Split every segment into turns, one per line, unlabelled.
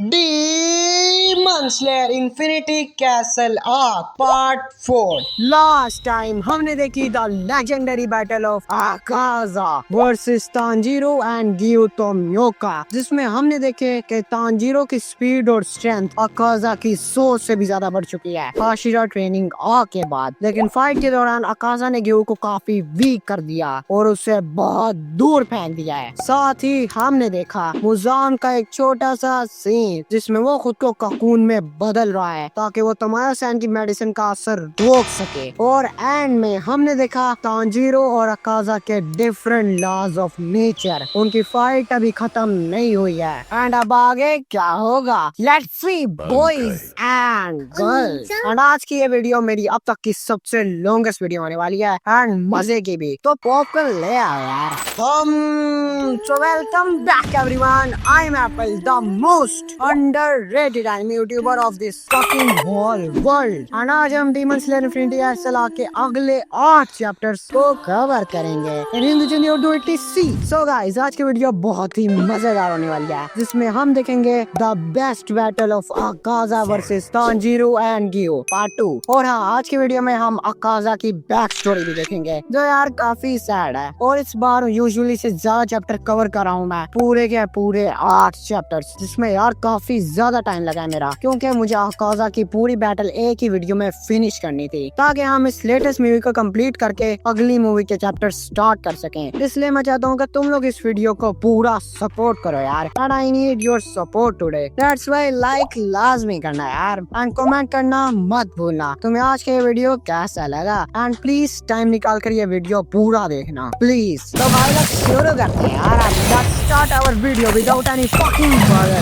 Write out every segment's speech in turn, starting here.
Demon Slayer Infinity Castle Arc Part 4। Last time हमने देखी the legendary battle of Akaza versus Tanjiro and Giyu Tomioka, जिसमें हमने देखे कि तांजीरो की स्पीड और स्ट्रेंथ अकाजा की 100 से भी ज्यादा बढ़ चुकी है हाशिरा ट्रेनिंग आ के बाद। लेकिन फाइट के दौरान अकाजा ने ग्यू को काफी वीक कर दिया और उसे बहुत दूर फेंक दिया है। साथ ही हमने देखा मुजान का एक छोटा सा सीन जिसमें वो खुद को ककून में बदल रहा है ताकि वो तमाया सैन की मेडिसिन का असर रोक सके। और एंड में हमने देखा तांजीरो और अकाजा के डिफरेंट लॉज ऑफ नेचर। उनकी फाइट अभी खत्म नहीं हुई है एंड अब आगे क्या होगा, let's see boys and girls. And आज की ये वीडियो मेरी अब तक की सबसे लॉन्गेस्ट वीडियो होने वाली है एंड मजे की भी, तो पॉपकॉर्न ले आओ यार। So welcome back everyone, I'm Apple, the most underrated anime YouTuber of this fucking whole world। और आज हम Demon Slayer Infinity Castle के अगले 8 चैप्टर्स को कवर करेंगे in English and Urdu etc। So guys, आज की वीडियो बहुत ही मजेदार होने वाली है जिसमें हम देखेंगे the best battle of Akaza versus Tanjiro and Gyu Part 2। और हाँ, आज की वीडियो में हम अकाजा की बैक स्टोरी भी देखेंगे जो यार काफी सैड है। और इस बार यूजुअली से ज्यादा चैप्टर कवर कर रहा हूँ मैं, पूरे के पूरे 8 चैप्टर्स, जिसमें यार काफी ज्यादा टाइम लगा है मेरा, क्योंकि मुझे अकाजा की पूरी बैटल एक ही वीडियो में फिनिश करनी थी ताकि हम इस लेटेस्ट मूवी को कंप्लीट करके अगली मूवी के चैप्टर स्टार्ट कर सकें। इसलिए मैं चाहता हूँ कि तुम लोग इस वीडियो को पूरा सपोर्ट करो यार, and I need your support today. That's why like लाजमी करना यार एंड कमेंट करना मत भूलना तुम्हें आज के वीडियो कैसा लगा, एंड प्लीज टाइम निकाल कर ये वीडियो पूरा देखना प्लीज। तो भाई लोग शुरू करते हैं यार, let's start our video without any fucking bother।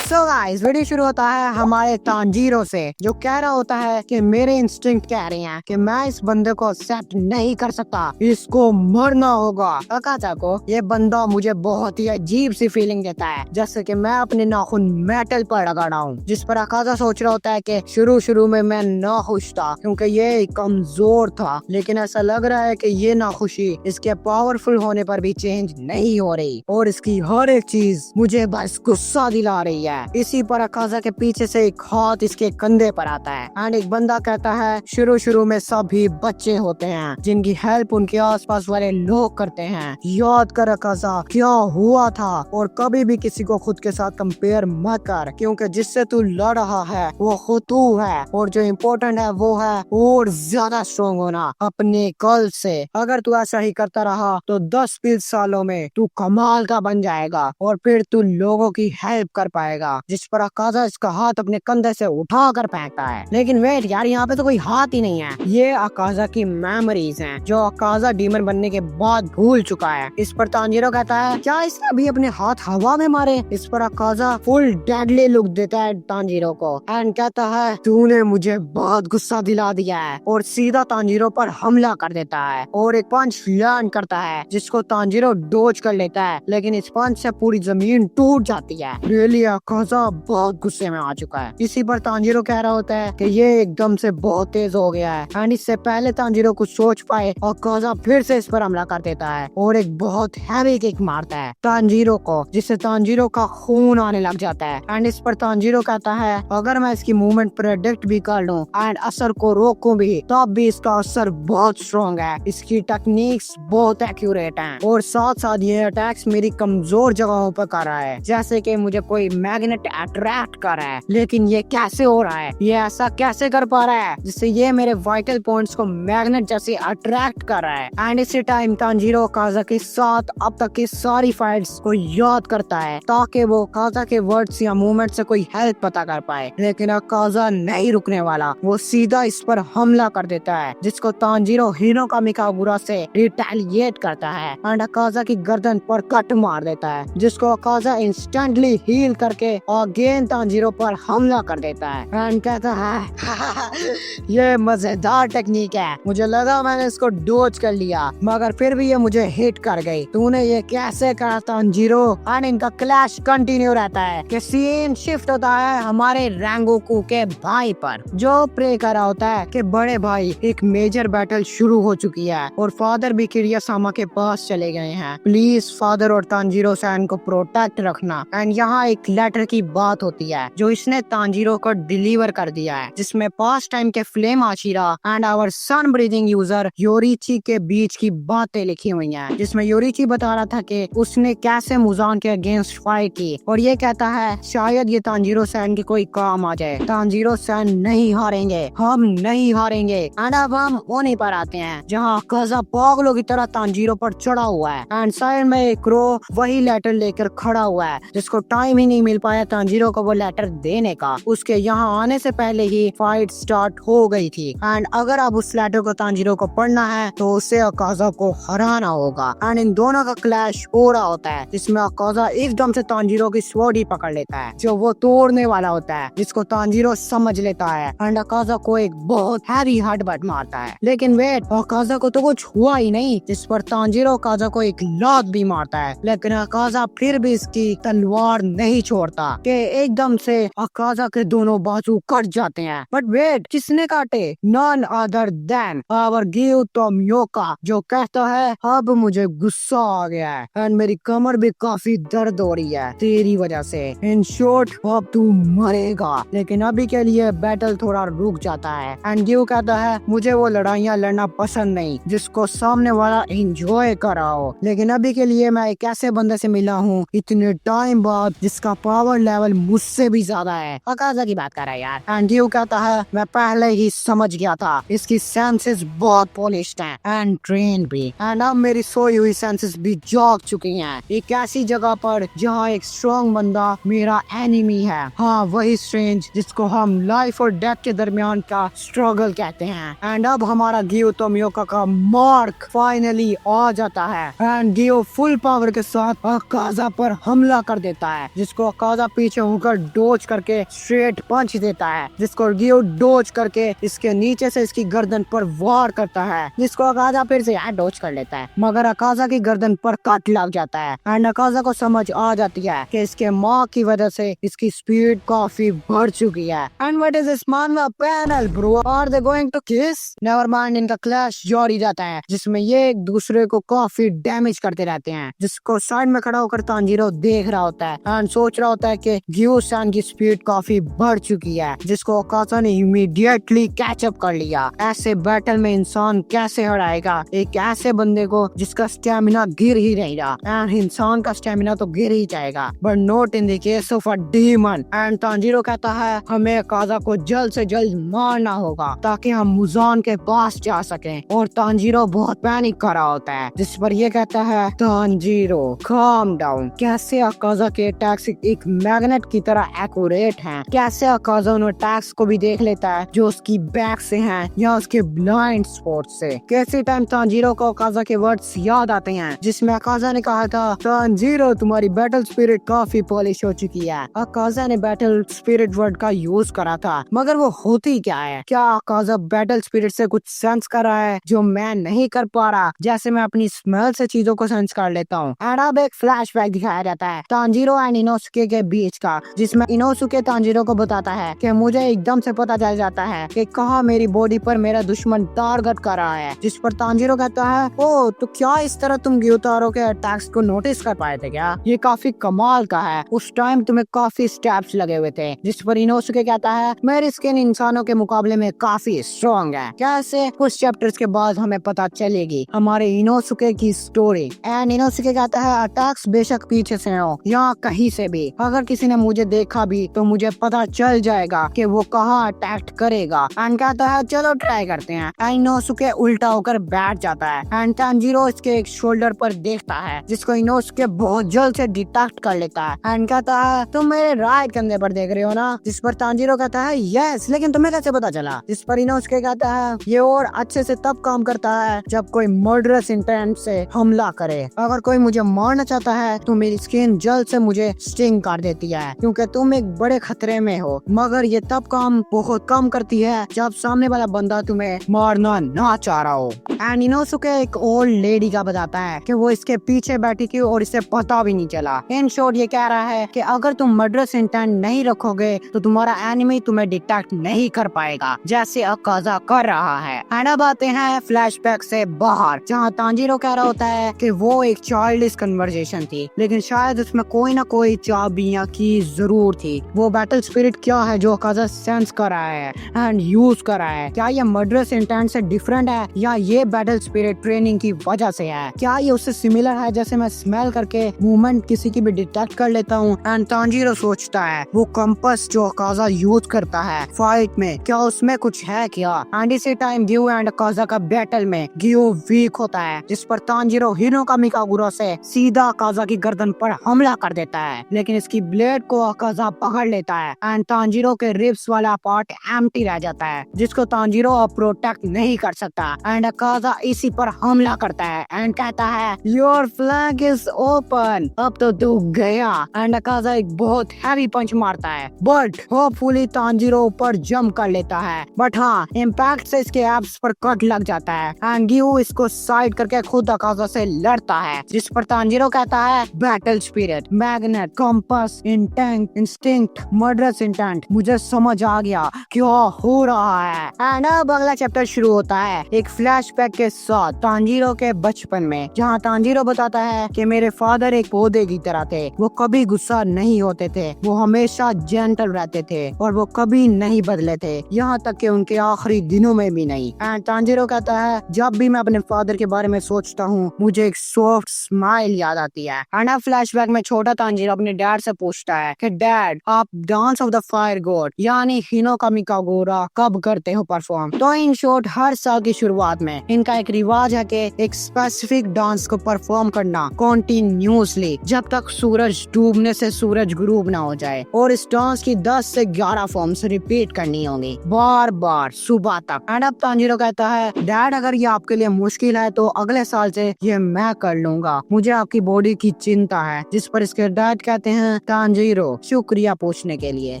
So guys, video शुरू होता है हमारे तांजीरो से, जो कह रहा होता है कि मेरे इंस्टिंक्ट कह रहे हैं कि मैं इस बंदे को एक्सेप्ट नहीं कर सकता, इसको मरना होगा। अकाजा को ये बंदा मुझे बहुत ही अजीब सी फीलिंग देता है, जैसे कि मैं अपने नाखून मेटल पर लगा रहा हूँ, जिस पर अकाजा सोच रहा होता है कि शुरू में मैं नाखुश था क्योंकि ये कमजोर था, लेकिन ऐसा लग रहा है कि ये नाखुशी इसके पावरफुल होने पर भी चेंज नहीं हो रही और इसकी हर एक चीज मुझे बस गुस्सा दिला रही है। इसी पर अकाजा के पीछे से एक हाथ इसके कंधे पर आता है एंड एक बंदा कहता है शुरू में सभी बच्चे होते हैं जिनकी हेल्प उनके आसपास वाले लोग करते हैं। याद कर अकाजा क्या हुआ था और कभी भी किसी को खुद के साथ कंपेयर मत कर, क्योंकि जिससे तू लड़ रहा है वो खुद तू है और जो इम्पोर्टेंट है वो है और ज्यादा स्ट्रॉन्ग होना अपने कल से। अगर तू ऐसा ही करता रहा तो 10-20 सालों में तू कमाल का बन जाएगा और फिर तू लोगों की हेल्प कर पाएगा। जिस पर अकाजा इसका हाथ अपने कंधे से उठा कर फेंकता है, लेकिन वेट यार, यहाँ पे तो कोई हाथ ही नहीं है, ये अकाजा की मेमोरीज हैं जो अकाजा डीमन बनने के बाद भूल चुका है। इस पर तांजीरो कहता है क्या इसने अभी अपने हाथ हवा में मारे। इस पर अकाजा फुल डेडली लुक देता है तांजीरो को एंड कहता है तूने मुझे बहुत गुस्सा दिला दिया है, और सीधा तांजीरो पर हमला कर देता है और एक पंच लैंड करता है जिसको तांजीरो डोज कर लेता है, लेकिन इस पंच से पूरी जमीन टूट जाती है। रियली अकाजा बहुत गुस्से में आ चुका है। इसी पर तांजीरो कह रहा होता है कि ये एकदम से बहुत तेज हो गया है एंड इससे पहले तांजीरो कुछ सोच पाए अकाजा फिर से इस पर हमला कर देता है और एक बहुत हैवी किक मारता है तांजीरो को, जिससे तांजीरो का खून आने लग जाता है। एंड इस पर तांजीरो कहता है अगर मैं इसकी मूवमेंट प्रेडिक्ट भी कर लूं एंड असर को रोकूं भी तब भी इसका असर बहुत स्ट्रॉन्ग है, इसकी टेक्निक्स बहुत एक्यूरेट हैं और साथ साथ ये अटैक्स मेरी कमजोर जगहों पर कर रहा है, जैसे कि मुझे कोई मैग्नेट अट्रैक्ट कर रहा है। लेकिन ये कैसे हो रहा है, ये ऐसा कैसे कर पा रहा है जिससे ये मेरे वाइटल पॉइंट्स को मैग्नेट जैसे अट्रैक्ट कर रहा है। एंड इसी टाइम तांजीरो अकाजा के साथ अब तक की सारी फाइट्स को याद करता है ताकि वो अकाजा के वर्ड्स या मूवमेंट से कोई हेल्प पता कर पाए, लेकिन अकाजा नहीं रुकने वाला, वो सीधा इस पर हमला कर देता है जिसको तांजीरो हीरो का मिकागुरा से रिटेलिएट करता है एंड अकाजा की गर्दन पर कट मार देता है, जिसको अकाजा इंस्टेंटली हील करके अगेन तांजीरो पर हमला कर देता है एंड कहता है ये मजेदार टेक्निक है, मुझे लगा मैंने इसको डोज कर लिया मगर फिर भी ये मुझे हिट कर गई, तूने ये कैसे करा तांजीरो। एंड इनका क्लैश कंटिन्यू रहता है कि सीन शिफ्ट होता है हमारे रैंगोकू के भाई पर, जो प्रे कर रहा होता है कि बड़े भाई एक मेजर बैटल शुरू हो चुकी है और फादर भी किरियासामा के पास चले गए हैं, प्लीज फादर और तांजीरो सैन को प्रोटेक्ट रखना। एंड यहाँ एक लेटर लेटर की बात होती है जो इसने तांजीरो को डिलीवर कर दिया है, जिसमें पास्ट टाइम के flame Hashira and our sun breathing user Yoriichi के बीच की बातें लिखी हुई हैं, जिसमें योरिची बता रहा था कि उसने कैसे मुजान के अगेंस्ट फाइट की और ये कहता है शायद ये तांजीरो सैन के कोई काम आ जाए। तांजीरो सैन नहीं हारेंगे, हम नहीं हारेंगे। एंड अब हम ओनी पर आते हैं जहाँ काजा पागलों की तरह तांजीरो पर चढ़ा हुआ है एंड साइड में एक क्रो वही लेटर लेकर खड़ा हुआ है, जिसको टाइम ही नहीं मिल पाया तांजीरो को वो लेटर देने का। उसके यहाँ आने से पहले ही फाइट स्टार्ट हो गई थी एंड अगर अब उस लेटर को तांजीरो को पढ़ना है तो उसे अकाजा को हराना होगा। एंड इन दोनों का क्लैश हो रहा होता है जिसमें अकाजा एकदम से तांजीरो की स्वॉर्ड ही पकड़ लेता है जो वो तोड़ने वाला होता है, जिसको तांजीरो समझ लेता है एंड अकाजा को एक बहुत हैवी हेडबट मारता है। लेकिन वेट, अकाजा को तो कुछ हुआ ही नहीं, जिस पर तांजीरो अकाजा को एक लात भी मारता है, लेकिन अकाजा फिर भी इसकी तलवार नहीं छोड़ता कि एकदम से अकाजा के दोनों बाजू कट जाते हैं। बट वेट, किसने काटे? नॉन अदर देन आवर ग्यूटोमियोका, जो कहता है अब मुझे गुस्सा आ गया है एंड मेरी कमर भी काफी दर्द हो रही है तेरी वजह से। इन शॉर्ट अब तू मरेगा। लेकिन अभी के लिए बैटल थोड़ा रुक जाता है एंड ग्यू कहता है मुझे वो लड़ाइयाँ लड़ना पसंद नहीं जिसको सामने वाला एंजॉय कर रहा हो, लेकिन अभी के लिए मैं एक ऐसे बंदे से मिला हूँ इतने टाइम बाद जिसका पावर लेवल मुझसे भी ज्यादा है। अकाजा की बात कर रहा है यार। एंड ग्यू कहता है मैं पहले ही समझ गया था, इसकी सेंसेस बहुत पॉलिश्ड हैं एंड ट्रेन भी, एंड अब मेरी सोई हुई सेंसेस भी जाग चुकी हैं एक ऐसी जगह पर जहाँ एक स्ट्रॉन्ग बंदा मेरा एनिमी है। हाँ, वही स्ट्रेंज जिसको हम लाइफ और डेथ के दरमियान का स्ट्रगल कहते हैं। एंड अब हमारा गियो तोमियोका का मार्क फाइनली आ जाता है एंड गियो फुल पावर के साथ अकाजा पर हमला कर देता है, जिसको अकाजा पीछे होकर डोज करके स्ट्रेट पंच देता है, जिसको गियो डोज करके इसके नीचे से इसकी गर्दन पर वार करता है, जिसको अकाजा फिर से डोज कर लेता है, मगर अकाजा की गर्दन पर कट लग जाता है एंड अकाजा को समझ आ जाती है कि इसके माँ की वजह से इसकी स्पीड काफी बढ़ चुकी है। एंड व्हाट इज दिस मानवा panel bro, are they going to kiss? Never mind, इनका क्लैश जारी जाता है जिसमें ये एक दूसरे को काफी डैमेज करते रहते हैं, जिसको साइड में खड़ा होकर तांजीरो देख रहा होता है एंड सोच रहा होता है कि ग्यू सान की स्पीड काफी बढ़ चुकी है, जिसको अकाजा ने इमीडिएटली कैचअप कर लिया। ऐसे बैटल में इंसान कैसे हराएगा एक ऐसे बंदे को जिसका स्टेमिना गिर ही रहेगा एंड इंसान का स्टेमिना तो गिर ही जाएगा, but not in the case of a demon. And Tanjiro कहता है हमें अकाजा को जल्द से जल्द मारना होगा ताकि हम मुजान के पास जा सकें, और तांजीरो बहुत पैनिक कर रहा होता है, जिस पर ये कहता है तांजीरो काम डाउन। कैसे अकाजा के अटैक्स एक मैग्नेट की तरह एक्यूरेट हैं, कैसे अकाजा उन अटैक्स को भी देख लेता है जो उसकी बैक से हैं या उसके ब्लाइंड स्पॉट से। कैसे टाइम तांजीरो को अकाजा के वर्ड्स याद आते हैं जिसमें अकाजा ने कहा था तांजीरो तुम्हारी बैटल स्पिरिट काफी पॉलिश हो चुकी है। अकाजा ने बैटल स्पिरिट वर्ड का यूज करा था, मगर वो होती क्या है? क्या अकाजा बैटल स्पिरिट से कुछ सेंस कर रहा है जो मैं नहीं कर पा रहा, जैसे मैं अपनी स्मेल से चीजों को सेंस कर लेता हूँ। एंड अब एक फ्लैशबैक दिखाया जाता है तांजीरो एंड इनोसुके के बीच का, जिसमें इनोसुके तांजीरो को बताता है कि मुझे एकदम से पता चल जाता है कि कहाँ मेरी बॉडी पर मेरा दुश्मन टारगेट कर रहा है, जिस पर तांजीरो कहता है ओ तो क्या इस तरह तुम ग्यूतारो के अटैक्स को नोटिस कर पाए थे क्या? ये काफी कमाल का है, उस टाइम तुम्हें काफी स्टेप्स लगे हुए थे। जिस पर इनोसुके कहता है मेरी स्किन इंसानों के मुकाबले में काफी स्ट्रॉन्ग है। कैसे? कुछ चैप्टर्स के बाद हमें पता चलेगी हमारे इनोसुके की स्टोरी। एंड इनोसुके कहता है अटैक्स बेशक पीछे से हो या कहीं से भी, अगर किसी ने मुझे देखा भी तो मुझे पता चल जाएगा कि वो कहाँ अटैक करेगा। एंड कहता है चलो ट्राई करते हैं। इनोसुके उल्टा होकर बैठ जाता है एंड तांजीरो इसके एक शोल्डर पर देखता है, जिसको इनोसुके बहुत जल्द से डिटेक्ट कर लेता है एंड कहता है तुम मेरे राइट कंधे पर देख रहे हो ना? जिस पर तांजीरो कहता है यस, लेकिन तुम्हें कैसे पता चला? जिस पर इनोसुके कहता है ये और अच्छे से तब काम करता है जब कोई मर्डरस इंटेंट से हमला करे। अगर कोई मुझे मारना चाहता है तो मेरी स्किन जल्द से मुझे स्टिंग कर देती है क्योंकि तुम एक बड़े खतरे में हो, मगर ये तब काम बहुत कम करती है जब सामने वाला बंदा तुम्हें मारना ना चाह रहा हो। एंड इनोसुके एक ओल्ड लेडी का बताता है कि वो इसके पीछे बैठी थी और इसे पता भी नहीं चला। इन शॉर्ट ये कह रहा है कि अगर तुम मर्डरस इंटेंट नहीं रखोगे तो तुम्हारा एनिमी तुम्हें डिटेक्ट नहीं कर पाएगा, जैसे अकाजा कर रहा है। एंड अब आते हैं फ्लैशबैक से बाहर, जहाँ तांजीरो कह रहा होता है कि वो एक चाइल्डिश कन्वर्सेशन थी, लेकिन शायद उसमें कोई ना कोई चाबी दुनिया की जरूर थी। वो बैटल स्पिरिट क्या है जो अकाजा सेंस कर रहा है एंड यूज कर रहा है? क्या ये मर्डरस इंटेंट से डिफरेंट है या ये बैटल स्पिरिट ट्रेनिंग की वजह से है? क्या ये उससे सिमिलर है जैसे मैं स्मेल करके मूवमेंट किसी की भी डिटेक्ट कर लेता हूँ? एंड तांजीरो सोचता है वो कंपास जो अकाजा यूज करता है फाइट में, क्या उसमें कुछ है क्या? एंड इसी टाइम गियो एंड अकाजा का बैटल में गियो वीक होता है, जिस पर तांजीरो हिनोकामी कागुरो से सीधा अकाजा की गर्दन पर हमला कर देता है, लेकिन इसकी ब्लेड को अकाजा पकड़ लेता है एंड तांजीरो के रिब्स वाला पार्ट एम्प्टी रह जाता है, जिसको तांजीरो अब प्रोटेक्ट नहीं कर सकता। एंड अकाजा इसी पर हमला करता है एंड कहता है योर फ्लैंक इज ओपन, अब तो तू गया। एंड अकाजा एक बहुत हैवी पंच मारता है, बट होपफुली तांजीरो ऊपर जंप कर लेता है, बट हाँ इम्पैक्ट से इसके एब्स पर कट लग जाता है एंड गियो इसको साइड करके खुद अकाजा से लड़ता है, जिस पर तांजीरो कहता है battle spirit, magnet, compass, instinct, murderous intent, मुझे समझ आ गया क्या हो रहा है। एंड अब अगला चैप्टर शुरू होता है एक फ्लैशबैक के साथ तांजीरो के बचपन में, जहाँ तांजीरो बताता है कि मेरे फादर एक पौधे की तरह थे, वो कभी गुस्सा नहीं होते थे, वो हमेशा जेंटल रहते थे और वो कभी नहीं बदले थे, यहाँ तक कि उनके आखिरी दिनों में भी नहीं। एंड तांजीरो कहता है जब भी मैं अपने फादर के बारे में सोचता हूँ मुझे एक सॉफ्ट स्माइल याद आती है। एंड अब फ्लैशबैक में छोटा तांजीरो अपने डैड से पूछता है कि डैड आप dance of the fire God यानी हिनोकामी कागुरो कब करते हो परफॉर्म? तो इन शॉर्ट हर साल की शुरुआत में इनका एक रिवाज है कि एक स्पेसिफिक डांस को परफॉर्म करना कॉन्टिन्यूसली जब तक सूरज डूबने से सूरज गुरूब ना हो जाए, और इस डांस की 10 से 11 फॉर्म्स रिपीट करनी होंगी बार बार सुबह तक। एंड अब तांजीरो कहता है डैड अगर ये आपके लिए मुश्किल है तो अगले साल से ये मैं कर लूंगा, मुझे आपकी बॉडी की चिंता है। जिस पर इसके डैड कहते हैं तांजीरो शुक्रिया पूछने के लिए,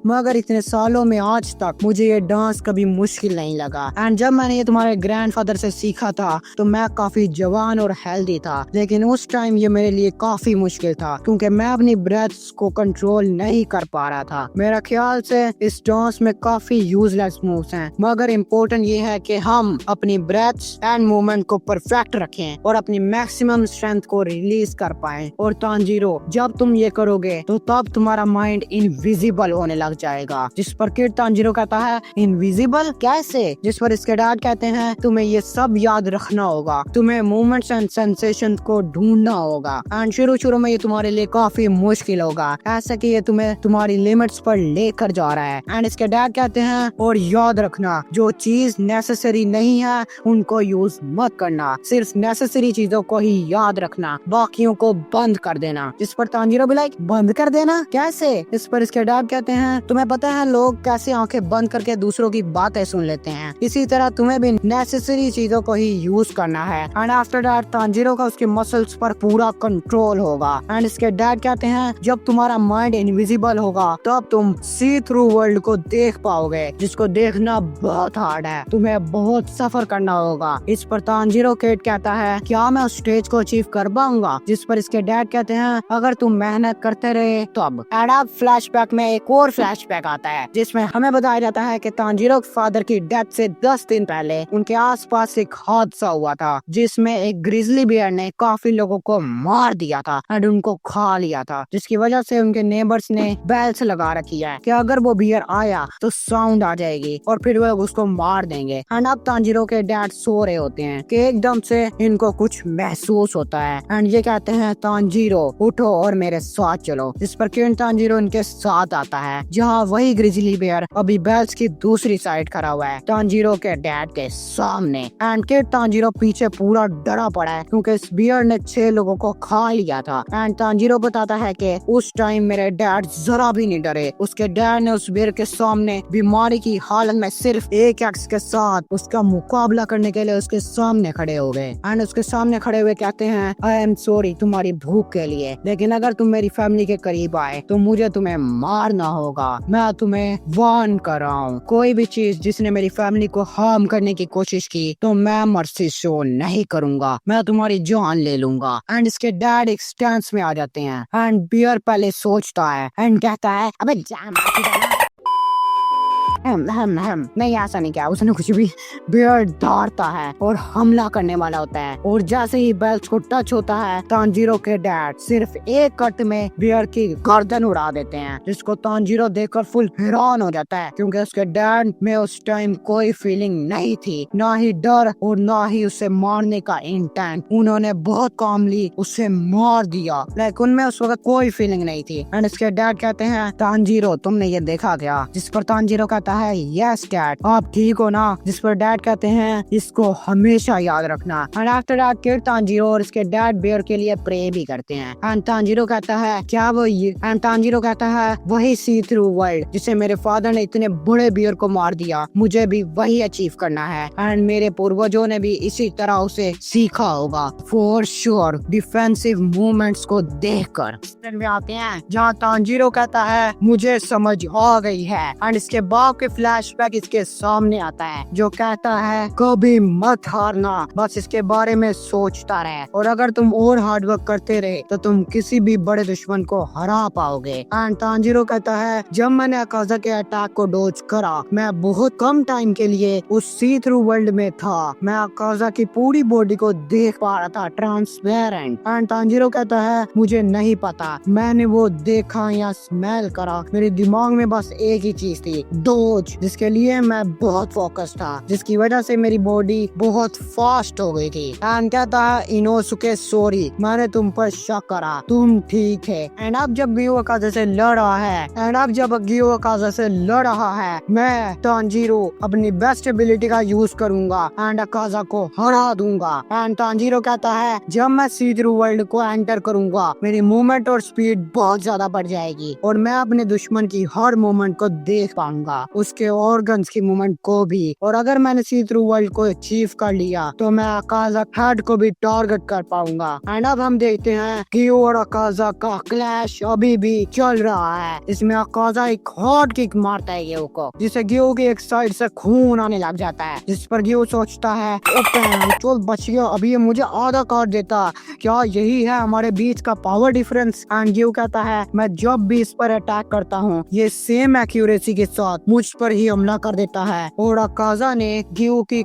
मगर इतने सालों में आज तक मुझे ये डांस कभी मुश्किल नहीं लगा। एंड जब मैंने ये तुम्हारे ग्रैंडफादर से सीखा था तो मैं काफी जवान और हेल्दी था, लेकिन उस टाइम ये मेरे लिए काफी मुश्किल था क्योंकि मैं अपनी ब्रेथ्स को कंट्रोल नहीं कर पा रहा था। मेरा ख्याल से इस डांस में काफी यूजलेस मूव्स हैं, मगर इम्पोर्टेंट ये है कि हम अपनी ब्रेथ्स एंड मूवमेंट को परफेक्ट रखें और अपनी मैक्सिमम स्ट्रेंथ को रिलीज कर पाएं। और तांजीरो जब तुम ये करोगे तो तब तुम्हारा माइंड इनविजिबल होने लग जाएगा। जिस पर किड तांजीरो कहता है इनविजिबल कैसे? जिस पर इसके डैड कहते हैं तुम्हें ये सब याद रखना होगा, तुम्हें मूवमेंट्स एंड सेंसेशन को ढूंढना होगा एंड शुरू में ये तुम्हारे लिए काफी मुश्किल होगा, ऐसा कि ये तुम्हें तुम्हारी लिमिट्स पर लेकर जा रहा है। एंड इसके डैड कहते हैं और याद रखना जो चीज नेसेसरी नहीं है उनको यूज मत करना, सिर्फ नेसेसरी चीजों को ही याद रखना, बाकियों को बंद कर देना। जिस पर तांजीरो भी लाइक बंद कर देना कैसे? इस पर इसके डैड कहते हैं तुम्हें पता है लोग कैसे आंखें बंद करके दूसरों की बातें सुन लेते हैं, इसी तरह तुम्हें भी नेसेसरी चीजों को ही यूज करना है। एंड आफ्टर दैट तांजीरो का उसके मसल्स पर पूरा कंट्रोल होगा। एंड इसके डैड कहते हैं जब तुम्हारा माइंड इनविजिबल होगा तब तुम सी थ्रू वर्ल्ड को देख पाओगे, जिसको देखना बहुत हार्ड है, तुम्हें बहुत सफर करना होगा। इस पर तांजीरो किड कहता है क्या मैं उस स्टेज को अचीव कर पाऊंगा? जिस पर इसके डैड कहते हैं अगर तुम मेहनत करते रहे तब। एंड अब फ्लैशबैक में एक और फ्लैशबैक आता है जिसमें हमें बताया जाता है कि तांजीरो के फादर की डेथ से 10 दिन पहले उनके आसपास एक हादसा हुआ था जिसमें एक ग्रिजली बियर ने काफी लोगों को मार दिया था एंड उनको खा लिया था, जिसकी वजह से उनके नेबर्स ने बेल्स लगा रखी है कि अगर वो बियर आया तो साउंड आ जाएगी और फिर वो उसको मार देंगे। एंड अब तांजीरो के डैड सो रहे होते हैं कि एकदम से इनको कुछ महसूस होता है एंड ये कहते हैं तांजीरो उठो और मेरे साथ चलो। जिस पर किड तांजीरो इनके साथ आता है जहाँ वही ग्रिजली बियर अभी बेल्स की दूसरी साइड खड़ा हुआ है तांजीरो के डैड के सामने। एंड किड तांजीरो पीछे पूरा डरा पड़ा है क्योंकि इस बियर ने 6 लोगों को खा लिया था। एंड तांजीरो बताता है कि उस टाइम मेरे डैड जरा भी नहीं डरे, उसके डैड ने उस बियर के सामने बीमारी की हालत में सिर्फ एक एक्स के साथ उसका मुकाबला करने के लिए उसके सामने खड़े हो गए। एंड उसके सामने खड़े हुए कहते हैं आई एम सॉरी तुम्हारी भूख के लिए, लेकिन अगर तुम मेरी फैमिली के करीब आए तो मुझे तुम्हें मारना होगा। मैं तुम्हें वार्न कर रहा हूँ, कोई भी चीज जिसने मेरी फैमिली को हार्म करने की कोशिश की तो मैं मर्सी शो नहीं करूंगा, मैं तुम्हारी जान ले लूंगा। एंड इसके डैड एक स्टैंस में आ जाते हैं एंड बियर पहले सोचता है एंड कहता है अबे जा नहीं ऐसा नहीं किया उसने कुछ भी। बियर दौड़ता है और हमला करने वाला होता है और जैसे ही बेल्स को टच होता है तांजीरो के डैड सिर्फ एक कट में बियर की गर्दन उड़ा देते हैं, जिसको तांजीरो देखकर फुल हैरान हो जाता है क्योंकि उसके डैड में उस टाइम कोई फीलिंग नहीं थी, ना ही डर और ना ही उसे मारने का इंटेंट। उन्होंने बहुत कामली उसे मार दिया, लेकिन उनमें उस वक्त कोई फीलिंग नहीं थी। एंड इसके डैड कहते हैं तांजीरो तुमने ये देखा क्या? जिस पर तांजीरो कहता है यस डैड आप ठीक हो ना? जिस पर डैड कहते हैं इसको हमेशा याद रखना। And after that kid Tanjiro और इसके डैड बियर के लिए प्रे भी करते हैं। एंड तांजीरो कहता है क्या वो ये? एंड तांजीरो कहता है वही सी थ्रू वर्ल्ड जिसे मेरे फादर ने इतने बड़े बियर को मार दिया, मुझे भी वही अचीव करना है एंड मेरे पूर्वजों ने भी इसी तरह उसे सीखा होगा फॉर श्योर। डिफेंसिव मूवमेंट्स को देखकर में आते हैं जहाँ तांजीरो कहता है मुझे समझ आ गई है एंड इसके बाप के फ्लैशबैक इसके सामने आता है जो कहता है कभी मत हारना, बस इसके बारे में सोचता रहे और अगर तुम और हार्ड वर्क करते रहे तो तुम किसी भी बड़े दुश्मन को हरा पाओगे। एंड तांजीरो कहता है जब मैंने अकाजा के अटैक को डोज करा मैं बहुत कम टाइम के लिए उस सी थ्रू वर्ल्ड में था, मैं अकाजा की पूरी बॉडी को देख पा रहा था ट्रांसपेरेंट। एंड तांजीरो कहता है मुझे नहीं पता मैंने वो देखा या स्मेल करा, मेरे दिमाग में बस एक ही चीज थी डोज, जिसके लिए मैं बहुत फोकस था जिसकी वजह से मेरी बॉडी बहुत फास्ट हो गई थी। एंड कहता है इनोसुके सॉरी मैंने तुम पर शक करा, तुम ठीक है। एंड अब जब गियो अकाजा से लड़ रहा है मैं तांजीरो अपनी बेस्ट एबिलिटी का यूज करूंगा एंड अकाजा को हरा दूंगा। एंड तांजीरो कहता है जब मैं सी थ्रू वर्ल्ड को एंटर करूंगा मेरी मूवमेंट और स्पीड बहुत ज्यादा बढ़ जाएगी और मैं अपने दुश्मन की हर मूवमेंट को देख पाऊंगा, उसके ऑर्गन्स की मूवमेंट को भी, और अगर मैंने सी थ्रू वर्ल्ड को अचीव कर लिया तो मैं अकाजा हेड को भी टारगेट कर पाऊंगा। एंड अब हम देखते हैं गियो और अकाजा का क्लैश अभी भी चल रहा है। इसमें अकाजा एक हॉट किक मारता है गियो को जिससे गियो की एक साइड से खून आने लग जाता है, जिस पर गियो सोचता है चल बच गया, अभी ये मुझे आधा काट देता, क्या यही है हमारे बीच का पावर डिफरेंस? एंड गियो कहता है मैं जब भी इस पर अटैक करता हूँ ये सेम एक्यूरेसी के साथ मुझ पर ही हमला कर देता है। और अकाजा ने गियो की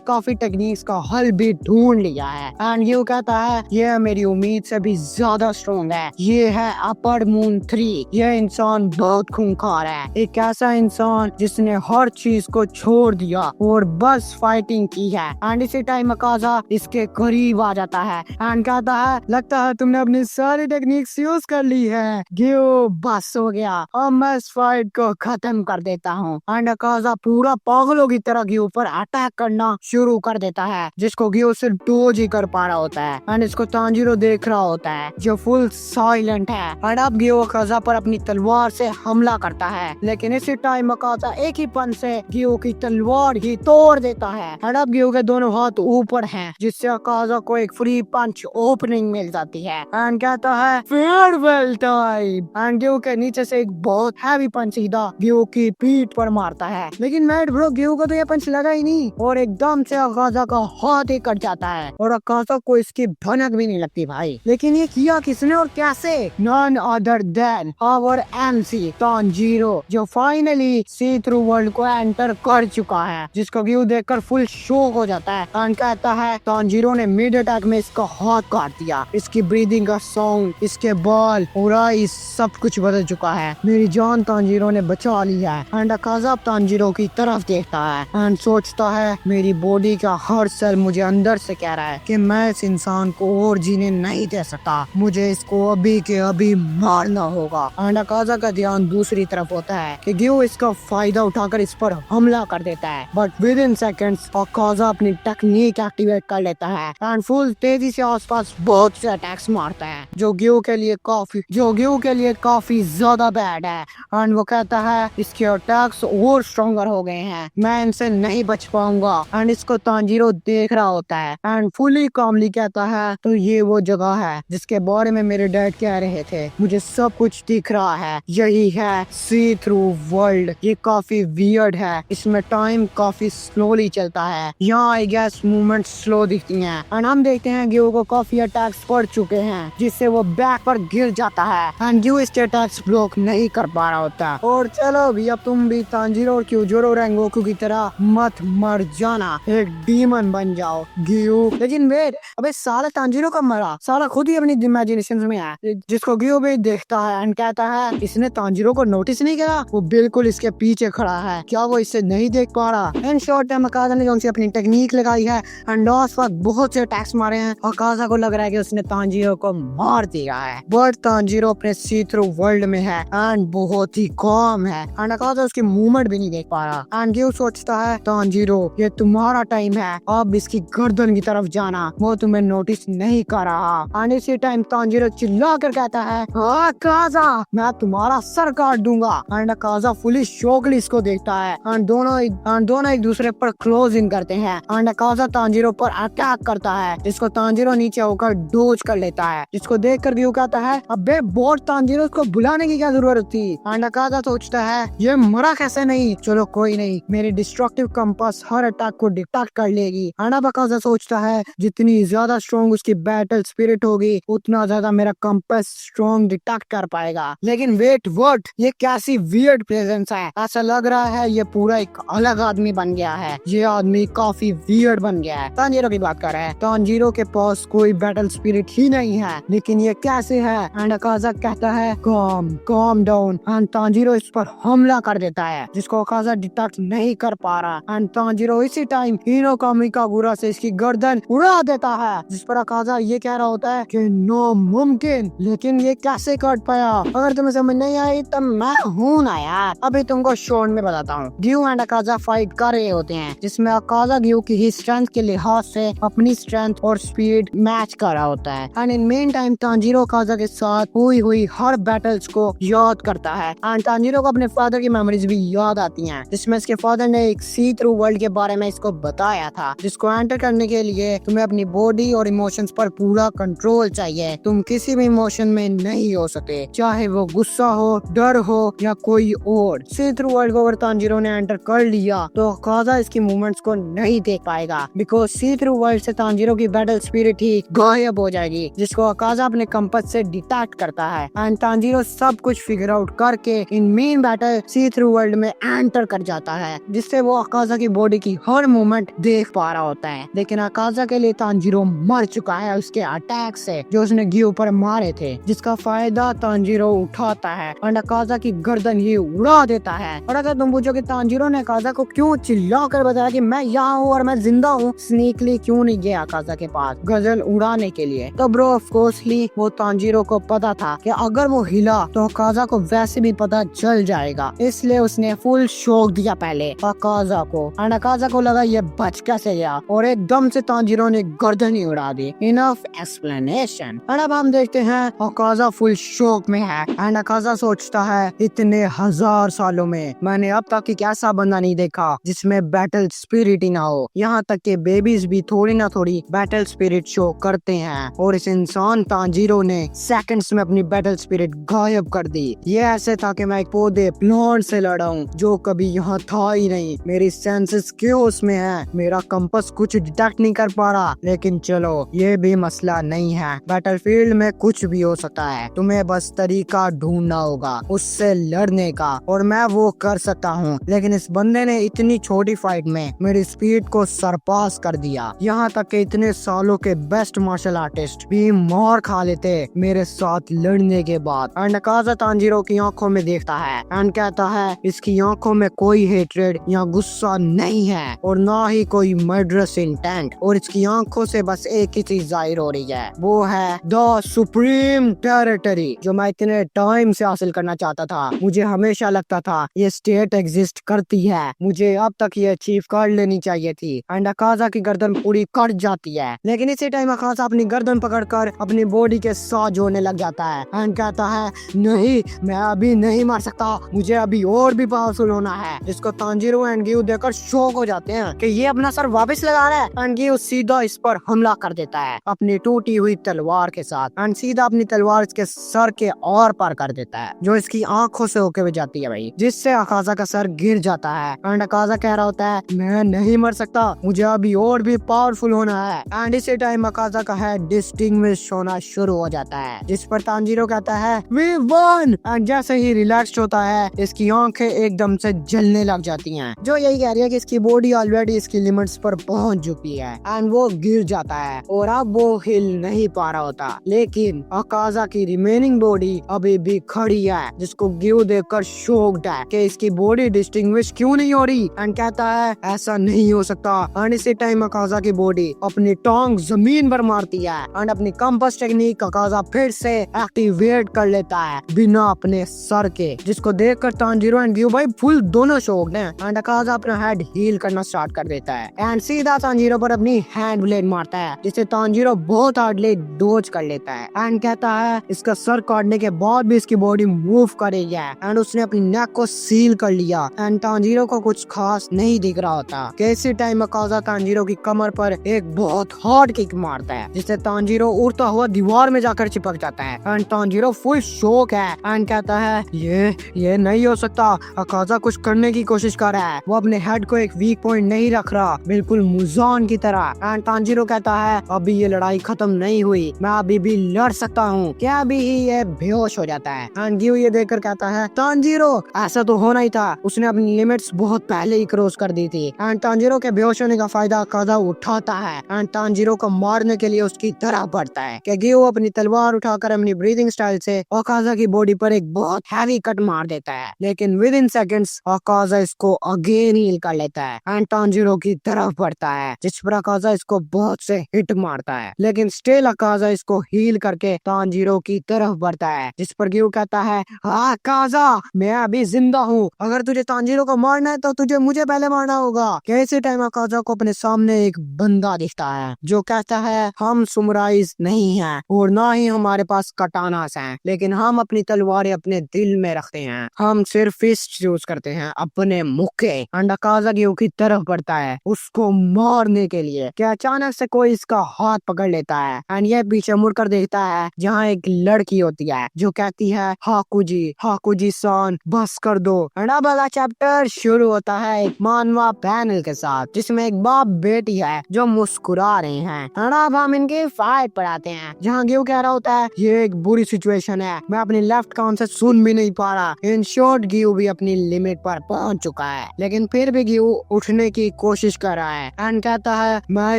काफी टेक्निक्स का हल भी ढूंढ लिया है। एंड गियो कहता है ये मेरी उम्मीद से भी ज्यादा स्ट्रॉन्ग है, ये है अपर मून 3, यह इंसान बहुत खूंखार है, एक ऐसा इंसान जिसने हर चीज को छोड़ दिया और बस फाइटिंग की है। एंड इसी टाइम अकाजा इसके करीब आ जाता है एंड कहता है लगता है तुमने अपनी सारी टेक्निक्स यूज कर ली है गियो, बस हो गया, अब मैं इस फाइट को खत्म कर देता हूँ। एंड अकाजा पूरा पागलों की तरह गियो पर अटैक करना शुरू कर देता है जिसको गियो सिर्फ डोज ही कर पा रहा होता है। एंड इसको तांजीरो देख रहा होता है जो फुल साइलेंट है। एंड अब गियो अकाजा पर अपनी तलवार से हमला करता है लेकिन इसी टाइम अकाजा एक ही पंच से गियो की तलवार ही तोड़ देता है। एंड अब गियो के दोनों हाथ ऊपर हैं जिससे अकाजा को एक फ्री पंच ओपनिंग मिल जाती है। एंड कहता है फेयरवेल टाइम। एंड गियो के नीचे से एक बहुत हैवी पंच सीधा गियो की पीठ पर मारता है, लेकिन मैड ब्रो गियो को तो ये पंच लगा ही नहीं और एकदम से अकाजा का हाथ ही कट जाता है और अकाजा को इसकी भनक भी नहीं लगती भाई। लेकिन ये किया किसने और कैसे? None other than our MC Tanjiro जो फाइनली सी थ्रू वर्ल्ड को एंटर कर चुका है, जिसको गियो देखकर फुल शॉक हो जाता है। एंड कहता है तांजीरो ने मिड अटैक में इसका हाथ काट दिया, इसकी ब्रीदिंग का साउंड, इसके बाल और आईज सब कुछ बदल चुका है, मेरी जान तांजीरो ने बचा ली है। एंड अकाजा तांजीरो की तरफ देखता है एंड सोचता है मेरी बॉडी का हर सेल मुझे अंदर से कह रहा है कि मैं इस इंसान को और जीने नहीं दे सकता, मुझे इसको अभी के अभी मारना होगा। एंड अकाजा का ध्यान दूसरी तरफ होता है कि गियो इसका फायदा उठाकर इस पर हमला कर देता है, बट विद इन सेकेंड्स अकाजा अपनी टेक्निक एक्टिवेट कर लेता है एंड फुल तेजी से आसपास बहुत से अटैक्स मारता है जो गियो के लिए काफी ज्यादा बैड है। एंड वो कहता है इसके अटैक्स और स्ट्रॉन्गर हो गए हैं, मैं इनसे नहीं बच पाऊंगा। एंड इसको तांजीरो देख रहा होता है एंड फुली कामली कहता है तो ये वो जगह है जिसके बारे में मेरे डैड कह रहे थे, मुझे सब कुछ दिख रहा है, यही है सी थ्रू वर्ल्ड। ये काफी वियर्ड है, इसमें टाइम काफी स्लोली चलता है, यहाँ आई गेस मूवमेंट स्लो दिखती हैं। एंड हम देखते हैं गियो को काफी अटैक्स पड़ चुके हैं जिससे वो बैक पर गिर जाता है एंड गियो इसके अटैक्स ब्लॉक नहीं कर पा रहा होता और चलो अभी अब तुम भी तांजीरो और क्यूजोरो रेंगोकू की तरह मत मर जाना, एक डीमन बन जाओ गियो। लेकिन वेट, अबे साला तांजीरो कब मरा? साला खुद ही अपनी इमेजिनेशन में है, जिसको गियो भी देखता है एंड कहता है इसने तांजीरो को नोटिस नहीं किया, वो बिल्कुल इसके पीछे खड़ा है, क्या वो इसे नहीं देख पा रहा? एंड शॉर्ट टाइम अकाजा ने जो अपनी टेक्निक लगाई है एंड उस वक्त बहुत से अटैक्स मारे हैं, अकाजा को लग रहा है कि उसने तांजीरो को मार दिया है। बट तांजीरो अपने सी थ्रू वर्ल्ड में है एंड बहुत ही कॉम है एंड अकाजा उसकी मूवमेंट भी नहीं देख पा रहा। एंड गियो सोचता है तांजीरो ये तुम्हारा टाइम है, अब इसकी गर्दन की तरफ जाना, वो तुम्हें नोटिस नहीं कर रहा। एंड इसी टाइम तांजीरो चिल्ला कर कहता है अकाजा मैं तुम्हारा सर काट दूंगा। एंड अकाजा फुली शॉकली इसको देखता है एंड दोनों एक दूसरे पर क्लोज इन करते हैं एंड अकाजा तांजीरो पर अटैक करता है, जिसको तांजीरो नीचे होकर डोज कर लेता है, जिसको देख कर गियो कहता है अबे बोट तांजीरो को बुलाने की क्या जरूरत थी? एंड अकाजा सोचता है ये मरा कैसे नहीं, चलो कोई नहीं, मेरी डिस्ट्रक्टिव कंपास हर अटैक को डिटेक्ट कर लेगी। एंड अब अकाजा सोचता है जितनी ज्यादा स्ट्रॉन्ग उसकी बैटल स्पिरिट होगी उतना ज्यादा मेरा कंपास स्ट्रॉन्ग डिटेक्ट कर पाएगा। लेकिन वेट व्हाट, ये कैसी वियर्ड प्रेजेंस है, ऐसा लग रहा है ये पूरा एक अलग आदमी बन गया है, ये आदमी काफी वियर्ड बन गया है। तांजीरो की बात कर रहे हैं, तांजीरो के पास कोई बैटल स्पिरिट ही नहीं है, लेकिन ये कैसे है? एंड अकाजा कहता है calm डाउन एंड तांजीरो इस पर हमला कर देता है, जिसको अकाजा डिटेक्ट नहीं कर पा रहा। एंड तांजीरो इसी टाइम हीरो कामिकागुरा से इसकी गर्दन उड़ा देता है, जिस पर अकाजा ये कह रहा होता है कि नो मुमकिन, लेकिन ये कैसे कट पाया? अगर तुम्हें समझ नहीं आई तब मैं हूँ ना यार, अभी तुमको शॉर्ट में बताता हूँ। गियो एंड अकाजा फाइट कर रहे होते हैं, जिसमें अकाजा गियो की ही स्ट्रेंथ के लिहाज से अपनी स्ट्रेंथ और स्पीड मैच कर रहा होता है। And in mean time Tanjiro Akaza के साथ हुई हर बैटल्स को याद करता है एंड तांजीरो को अपने फादर की मेमोरीज भी याद आती हैं, जिसमें इसके फादर ने एक सी थ्रू वर्ल्ड के बारे में इसको बताया था, जिसको एंटर करने के लिए तुम्हें अपनी बॉडी और इमोशंस पर पूरा कंट्रोल चाहिए, तुम किसी भी इमोशन में नहीं हो सकते, चाहे वो गुस्सा हो, डर हो या कोई और। सी थ्रू वर्ल्ड को अगर तांजीरो ने एंटर कर लिया तो अकाजा इसकी मूवमेंट्स को नहीं देख पाएगा, बिकॉज सी थ्रू वर्ल्ड से तांजीरो की बैटल स्पिरिट ही गायब हो जाएगी, जिसको अकाजा अपने कंपास से डिटेक्ट करता है एंड तांजीरो सब कुछ फिगर आउट करके इन मेन बैटल सी थ्रू वर्ल्ड में एंटर कर जाता है, जिससे वो अकाजा की बॉडी की हर मूवमेंट देख पा रहा होता है। लेकिन अकाजा के लिए तांजीरो मर चुका है उसके अटैक से जो उसने गियो पर मारे थे, जिसका फायदा तांजीरो उठाता है एंड अकाजा की गर्दन ही उड़ा देता है। और अगर तुम पूछो कि तांजीरो ने अकाजा को क्यों चिल्ला कर बताया कि मैं यहाँ हूँ और मैं जिंदा हूँ, स्नीकली क्यों नहीं गया अकाजा के पास गजल उड़ाने के लिए, तो ब्रो ऑफ कोर्सली वो तांजीरो को पता था कि अगर वो हिला तो अकाजा को वैसे भी पता चल जाएगा, इसलिए उसने फुल शॉक दिया पहले अकाजा को एंड अकाजा को लगा ये बच कैसे गया और एकदम से तांजीरो ने गर्दन ही उड़ा दी। Enough explanation. एंड अब हम देखते हैं अकाजा फुल शॉक में है एंड अकाजा सोचता है इतने 1000 सालों में मैंने अब तक एक ऐसा बंदा नहीं देखा जिसमें बैटल स्पिरिट ही ना हो, यहाँ तक के बेबीज भी थोड़ी ना थोड़ी बैटल स्पिरिट शो करते हैं और इस इंसान तांजीरो ने सेकंड्स में अपनी बैटल स्पिरिट गायब कर दी। ये ऐसे था कि मैं एक पौधे प्लांट से लड़ा हूँ जो कभी यहाँ था ही नहीं, मेरी सेंसेस क्यों में है, मेरा कंपास कुछ डिटेक्ट नहीं कर पा रहा। लेकिन चलो ये भी मसला नहीं है, बैटलफील्ड में कुछ भी हो सकता है, तुम्हें बस तरीका ढूंढना होगा उससे लड़ने का और मैं वो कर सकता हूँ। लेकिन इस बंदे ने इतनी छोटी फाइट में मेरी स्पीड को सरपास कर दिया, यहाँ तक कि इतने सालों के बेस्ट मार्शल आर्टिस्ट भी मार खा लेते मेरे साथ लड़ने के बाद। एंड अकाजा तांजीरो की आंखों में देखता है एंड कहता है इसकी आंखों में कोई हेट्रेड या गुस्सा नहीं है और ना ही कोई मर्डरस इंटेंट, और इसकी आंखों से बस एक ही चीज जाहिर हो रही है, वो है द सुप्रीम टेरिटरी, जो मैं इतने टाइम से हासिल करना चाहता था। मुझे हमेशा लगता था ये स्टेट एग्जिस्ट करती है, मुझे अब तक ये अचीव कर लेनी चाहिए थी। एंड अकाजा की गर्दन पूरी कट जाती है, लेकिन इसी टाइम अकाजा अपनी गर्दन पकड़कर अपनी बॉडी के साथ जोड़ने लग जाता है एंड कहता है नहीं मैं अभी नहीं मार सकता, मुझे अभी और भी पावरफुल होना है, जिसको तांजीरो एंड गियो देखकर शॉक हो जाते हैं कि ये अपना सर वापस लगा रहा है। एंड गियो सीधा इस पर हमला कर देता है अपनी टूटी हुई तलवार के साथ एंड सीधा अपनी तलवार इसके सर के और पार कर देता है, जो इसकी आंखों से होके भी जाती है भाई, जिससे अकाजा का सर गिर जाता है। एंड अकाजा कह रहा होता है मैं नहीं मर सकता, मुझे अभी और भी पावरफुल होना है। एंड इसी टाइम अकाजा का हेड डिस्टिंग्विश होना शुरू हो जाता है, जिस पर तांजीरो कहता है वी वन। एंड जैसे ही रिलैक्स होता है इसकी आंखें एकदम से जलने लग जाती हैं, जो यही कह रही है कि इसकी बॉडी ऑलरेडी इसकी लिमिट्स पर पहुंच चुकी है एंड वो गिर जाता है और अब वो हिल नहीं पा रहा होता। लेकिन अकाजा की रिमेनिंग बॉडी अभी भी खड़ी है, जिसको गियो देखकर शॉक्ड है कि इसकी बॉडी डिस्टिंग्विश क्यों नहीं हो रही एंड कहता है ऐसा नहीं हो सकता। एंड इसी टाइम अकाजा की बॉडी अपनी टांग जमीन पर मारती है एंड अपनी कंपास टेक्निक अकाजा फिर से एक्टिवेट कर लेता है बिना अपने सर के, जिसको देखकर तांजीरो एंड गियो भाई फुल दोनों शॉक्ड हैं एंड अकाजा अपना हेड हील करना स्टार्ट कर देता है एंड सीधा तांजीरो पर अपनी हैंड ब्लेड मारता है, जिसे तांजीरो बहुत हार्डली डोज कर लेता है एंड कहता है इसका सर काटने के बाद भी इसकी बॉडी मूव करेगी एंड उसने अपनी नेक को सील कर लिया एंड तांजीरो को कुछ खास नहीं दिख रहा होता। कैसे टाइम अकाजा तांजीरो की कमर पर एक बहुत हार्ड किक मारता है, जिससे तांजीरो उड़ता हुआ दीवार में जाकर चिपक जाता है एंड तांजीरो फुल शॉक है एंड कहता है ये नहीं हो सकता। अकाजा कुछ करने की कोशिश कर रहा है, वो अपने हेड को एक वीक पॉइंट नहीं रख रहा, बिल्कुल मुजान की तरह। एंड तांजीरो कहता है अभी ये लड़ाई खत्म नहीं हुई, मैं अभी भी लड़ सकता हूँ। क्या अभी ही ये बेहोश हो जाता है एंड गियो ये देखकर कहता है तांजीरो ऐसा तो होना ही था, उसने अपनी लिमिट्स बहुत पहले ही क्रॉस कर दी थी। एंड तांजीरो के बेहोश होने का फायदा अकाजा उठाता है एंड तांजीरो को मारने के लिए उसकी तरह बढ़ता है कि गियो अपनी तलवार उठाकर अपनी ब्रीदिंग स्टाइल से अकाजा की बॉडी पर एक बहुत हैवी कट मार देता है, लेकिन विद इन सेकेंड्स अकाजा इसको अगेन हील कर लेता है एंड तांजीरो की तरफ बढ़ता है, जिस पर अकाजा इसको बहुत से हिट मारता है, लेकिन स्टिल अकाजा इसको हील करके तांजीरो की तरफ बढ़ता है, जिस पर गियो कहता है अकाजा मैं अभी जिंदा हूँ, अगर तुझे तांजीरो को मारना है तो तुझे मुझे पहले मारना होगा। कैसे टाइम अकाजा को अपने सामने एक बंदा दिखता है जो कहता है हम सुमराइज नहीं हैं और ना ही हमारे पास कटानास हैं, लेकिन हम अपनी तलवारें अपने दिल में रखते हैं, हम सिर्फ फिस्ट यूज करते हैं अपने मुक्के। एंड अकाजा गियो की तरफ बढ़ता है उसको मारने के लिए कि अचानक से कोई इसका हाथ पकड़ लेता है एंड ये पीछे मुड़कर देखता है जहाँ एक लड़की होती है जो कहती है हाकुजी सान बस कर दो। एंड अब अगला चैप्टर शुरू होता है एक मानवा पैनल के साथ, जिसमें एक बाप बेटी है जो मुस्कुरा रहे हैं। एंड अब हम इनके फाइट पर आते हैं जहाँ गियो कह रहा होता है ये एक बुरी सिचुएशन है, मैं अपनी लेफ्ट कान से सुन भी नहीं पा रहा। इन शॉर्ट गियो भी अपनी लिमिट पर पहुंच चुका है, लेकिन फिर भी गियो उठने की कोशिश कर रहा है एंड कहता है मैं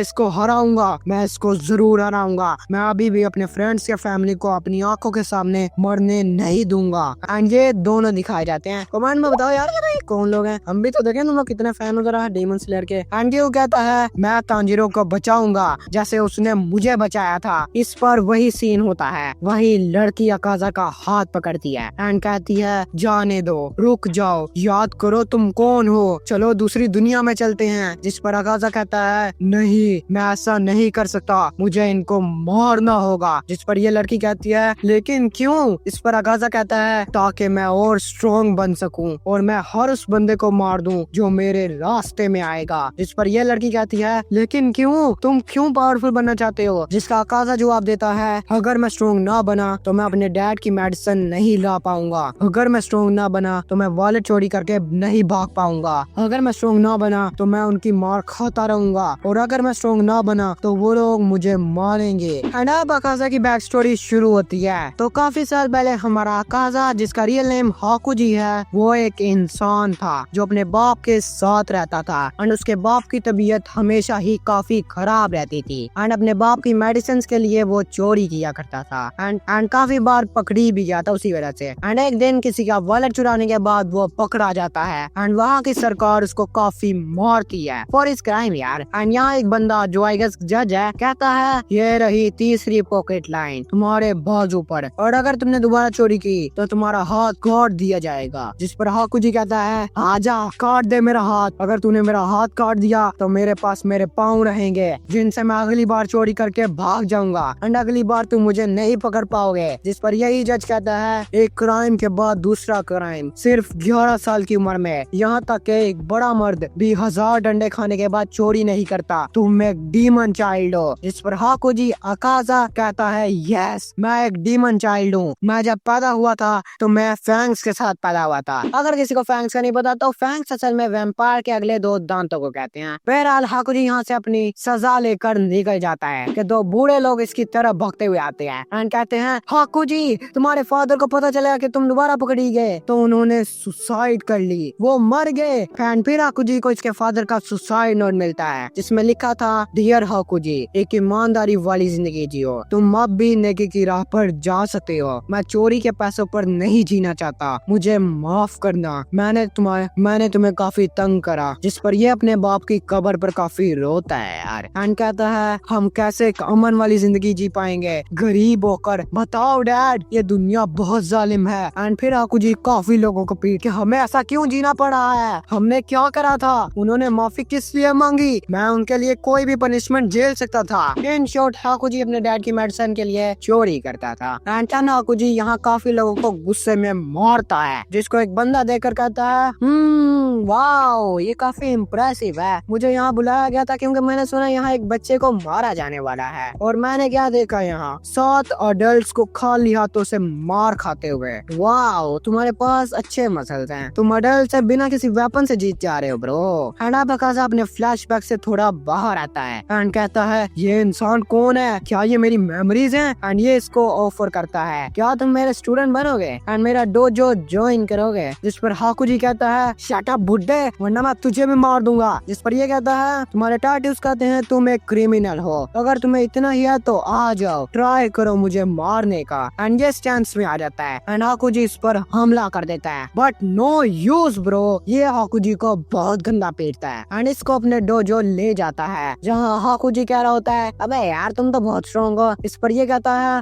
इसको हराऊंगा, मैं इसको जरूर हराऊंगा, मैं अभी भी अपने फ्रेंड्स के फैमिली को अपनी आंखों के सामने मरने नहीं दूंगा। एंड ये दोनों दिखाए जाते हैं। कमेंट में बताओ यार ये कौन लोग हैं, हम भी तो देखें तुम लोग कितने फैन हो रहा है डेमन स्लेयर के। एंड गियो कहता है मैं तांजीरो को बचाऊंगा जैसे उसने मुझे बचाया था। इस पर वही सीन होता है, वही लड़की अकाजा का हाथ पकड़ती है एंड कहती है जाने दो, रुक जाओ, याद करो तुम कौन हो, चलो दूसरी दुनिया में चलते हैं। जिस पर अकाजा कहता है नहीं मैं ऐसा नहीं कर सकता, मुझे इनको मारना होगा। जिस पर ये लड़की कहती है लेकिन क्यों? इस पर अकाजा कहता है ताकि मैं और स्ट्रॉन्ग बन सकूं और मैं हर उस बंदे को मार दूं जो मेरे रास्ते में आएगा। जिस पर यह लड़की कहती है लेकिन क्यों, तुम क्यों पावरफुल बनना चाहते हो? जिसका अकाजा जवाब देता है अगर मैं स्ट्रॉन्ग ना बना तो मैं अपने डैड की मेडिसिन नहीं ला पाऊंगा, अगर मैं स्ट्रॉन्ग ना बना तो मैं वॉलेट चोरी करके नहीं भाग पाऊंगा, अगर मैं स्ट्रॉन्ग ना बना तो मैं उनकी मार खाता रहूंगा, और अगर मैं स्ट्रॉन्ग ना बना तो वो लोग मुझे मारेंगे। एंड अब अकाजा की बैक स्टोरी शुरू होती है। तो काफी साल पहले हमारा अकाजा, जिसका रियल नेम हाकुजी है, वो एक इंसान था जो अपने बाप के साथ रहता था एंड उसके बाप की तबीयत हमेशा ही काफी खराब रहती थी एंड अपने बाप की मेडिसिन के लिए वो चोरी किया करता था एंड काफी बार पकड़ी भी गया था उसी वजह से। एंड एक दिन किसी का वॉलेट चुराने के बाद वो पकड़ा जाता है एंड वहाँ की सरकार उसको काफी मारती है फॉर इस क्राइम यार। एंड यहाँ एक बंदा जो आई गेस जज है कहता है ये रही तीसरी पॉकेट लाइन तुम्हारे बाजू पर, और अगर तुमने दोबारा चोरी की तो तुम्हारा हाथ काट दिया जाएगा। जिस पर हाकुजी कहता है आजा काट दे मेरा हाथ, अगर तूने मेरा हाथ काट दिया तो मेरे पास मेरे पाँव रहेंगे जिनसे मैं अगली बार चोरी करके भाग जाऊंगा एंड अगली बार तुम मुझे नहीं पकड़ पाओगे। जिस पर यही जज कहता है एक क्राइम के बाद दूसरा क्राइम, सिर्फ 11 साल की उम्र में, यहाँ तक के एक बड़ा मर्द भी 1000 डंडे खाने के बाद चोरी नहीं करता, तुम एक डीमन चाइल्ड हो। जिस पर हाकुजी अकाजा कहता है यस मैं एक डीमन चाइल्ड हूँ, मैं जब पैदा हुआ था तो मैं फैंग्स के साथ पैदा हुआ था। अगर किसी को फैंग्स का नहीं पता तो फैंग्स असल में वैम्पायर के अगले 2 दांतों को कहते हैं। बहरहाल हाकुजी यहाँ से अपनी सजा लेकर निकल जाता है कि 2 बूढ़े लोग इसकी तरफ भगते हुए आते हैं एंड कहते हैं हाकुजी तुम्हारे फादर को पता चला कि तुम दोबारा पकड़ी गए तो उन्होंने सुसाइड कर ली, वो मर गए। एंड फिर हाकुजी को इसके फादर का सुसाइड नोट मिलता है जिसमें लिखा था, डियर हाकुजी, एक ईमानदारी वाली जिंदगी जियो, तुम अब भी नेकी की राह पर जा सकते हो। मैं चोरी के पैसों पर नहीं जीना चाहता, मुझे माफ करना, मैंने तुम्हें काफी तंग करा। जिस पर ये अपने बाप की कब्र पर काफी रोता है यार। एंड कहता है, हम कैसे एक अमन वाली जिंदगी जी पाएंगे गरीब होकर, बताओ डैड, ये दुनिया बहुत जालिम है। एंड फिर हाकुजी काफी लोगों को पीट के, हमें ऐसा क्यों जीना पड़ रहा है, हमने क्या करा था, उन्होंने माफी किस लिए मांगी, मैं उनके लिए कोई भी पनिशमेंट झेल सकता था। इन शॉर्ट हाकुजी अपने डैड की मेडिसिन के लिए चोरी करता था। एंड हाकुजी यहाँ काफी लोगों को गुस्से में मारता है, जिसको एक बंदा देखकर कहता है, वाओ, ये काफी इम्प्रेसिव है। मुझे यहाँ बुलाया गया था क्योंकि मैंने सुना यहाँ एक बच्चे को मारा जाने वाला है, और मैंने क्या देखा, यहाँ 7 अडल्ट्स को खाली हाथों से मार खाते हुए। वाओ, तुम्हारे पास अच्छे मसल्स हैं, तुम अडल्ट से बिना किसी वेपन से जीत जा रहे हो ब्रो। एंड अकाज़ा अपने फ्लैशबैक से थोड़ा बाहर आता है एंड कहता है, ये इंसान कौन है, क्या ये मेरी मेमोरीज हैं? एंड ये इसको ऑफर करता है, क्या तुम मेरे स्टूडेंट बनोगे एंड मेरा डोजो ज्वाइन करोगे? जिस पर हाकुजी कहता है, शट अप बुड्ढे, वरना मैं तुझे भी मार दूंगा। जिस पर ये कहता है, तुम्हारे टैटूज कहते हैं तुम एक क्रिमिनल हो, अगर तुम्हें इतना ही है तो आ जाओ, ट्राई करो मुझे मारने का। एंड ये स्टैंस में आ जाता है एंड हाकुजी इस पर हमला कर देता है, बट नो यूज ब्रो, ये हाकुजी को बहुत गंदा पीटता है एंड इसको अपने डोजो ले जाता है, जहाँ हाकुजी कह रहा होता है, अबे यार तुम तो बहुत स्ट्रॉन्ग हो। इस पर ये कहता है,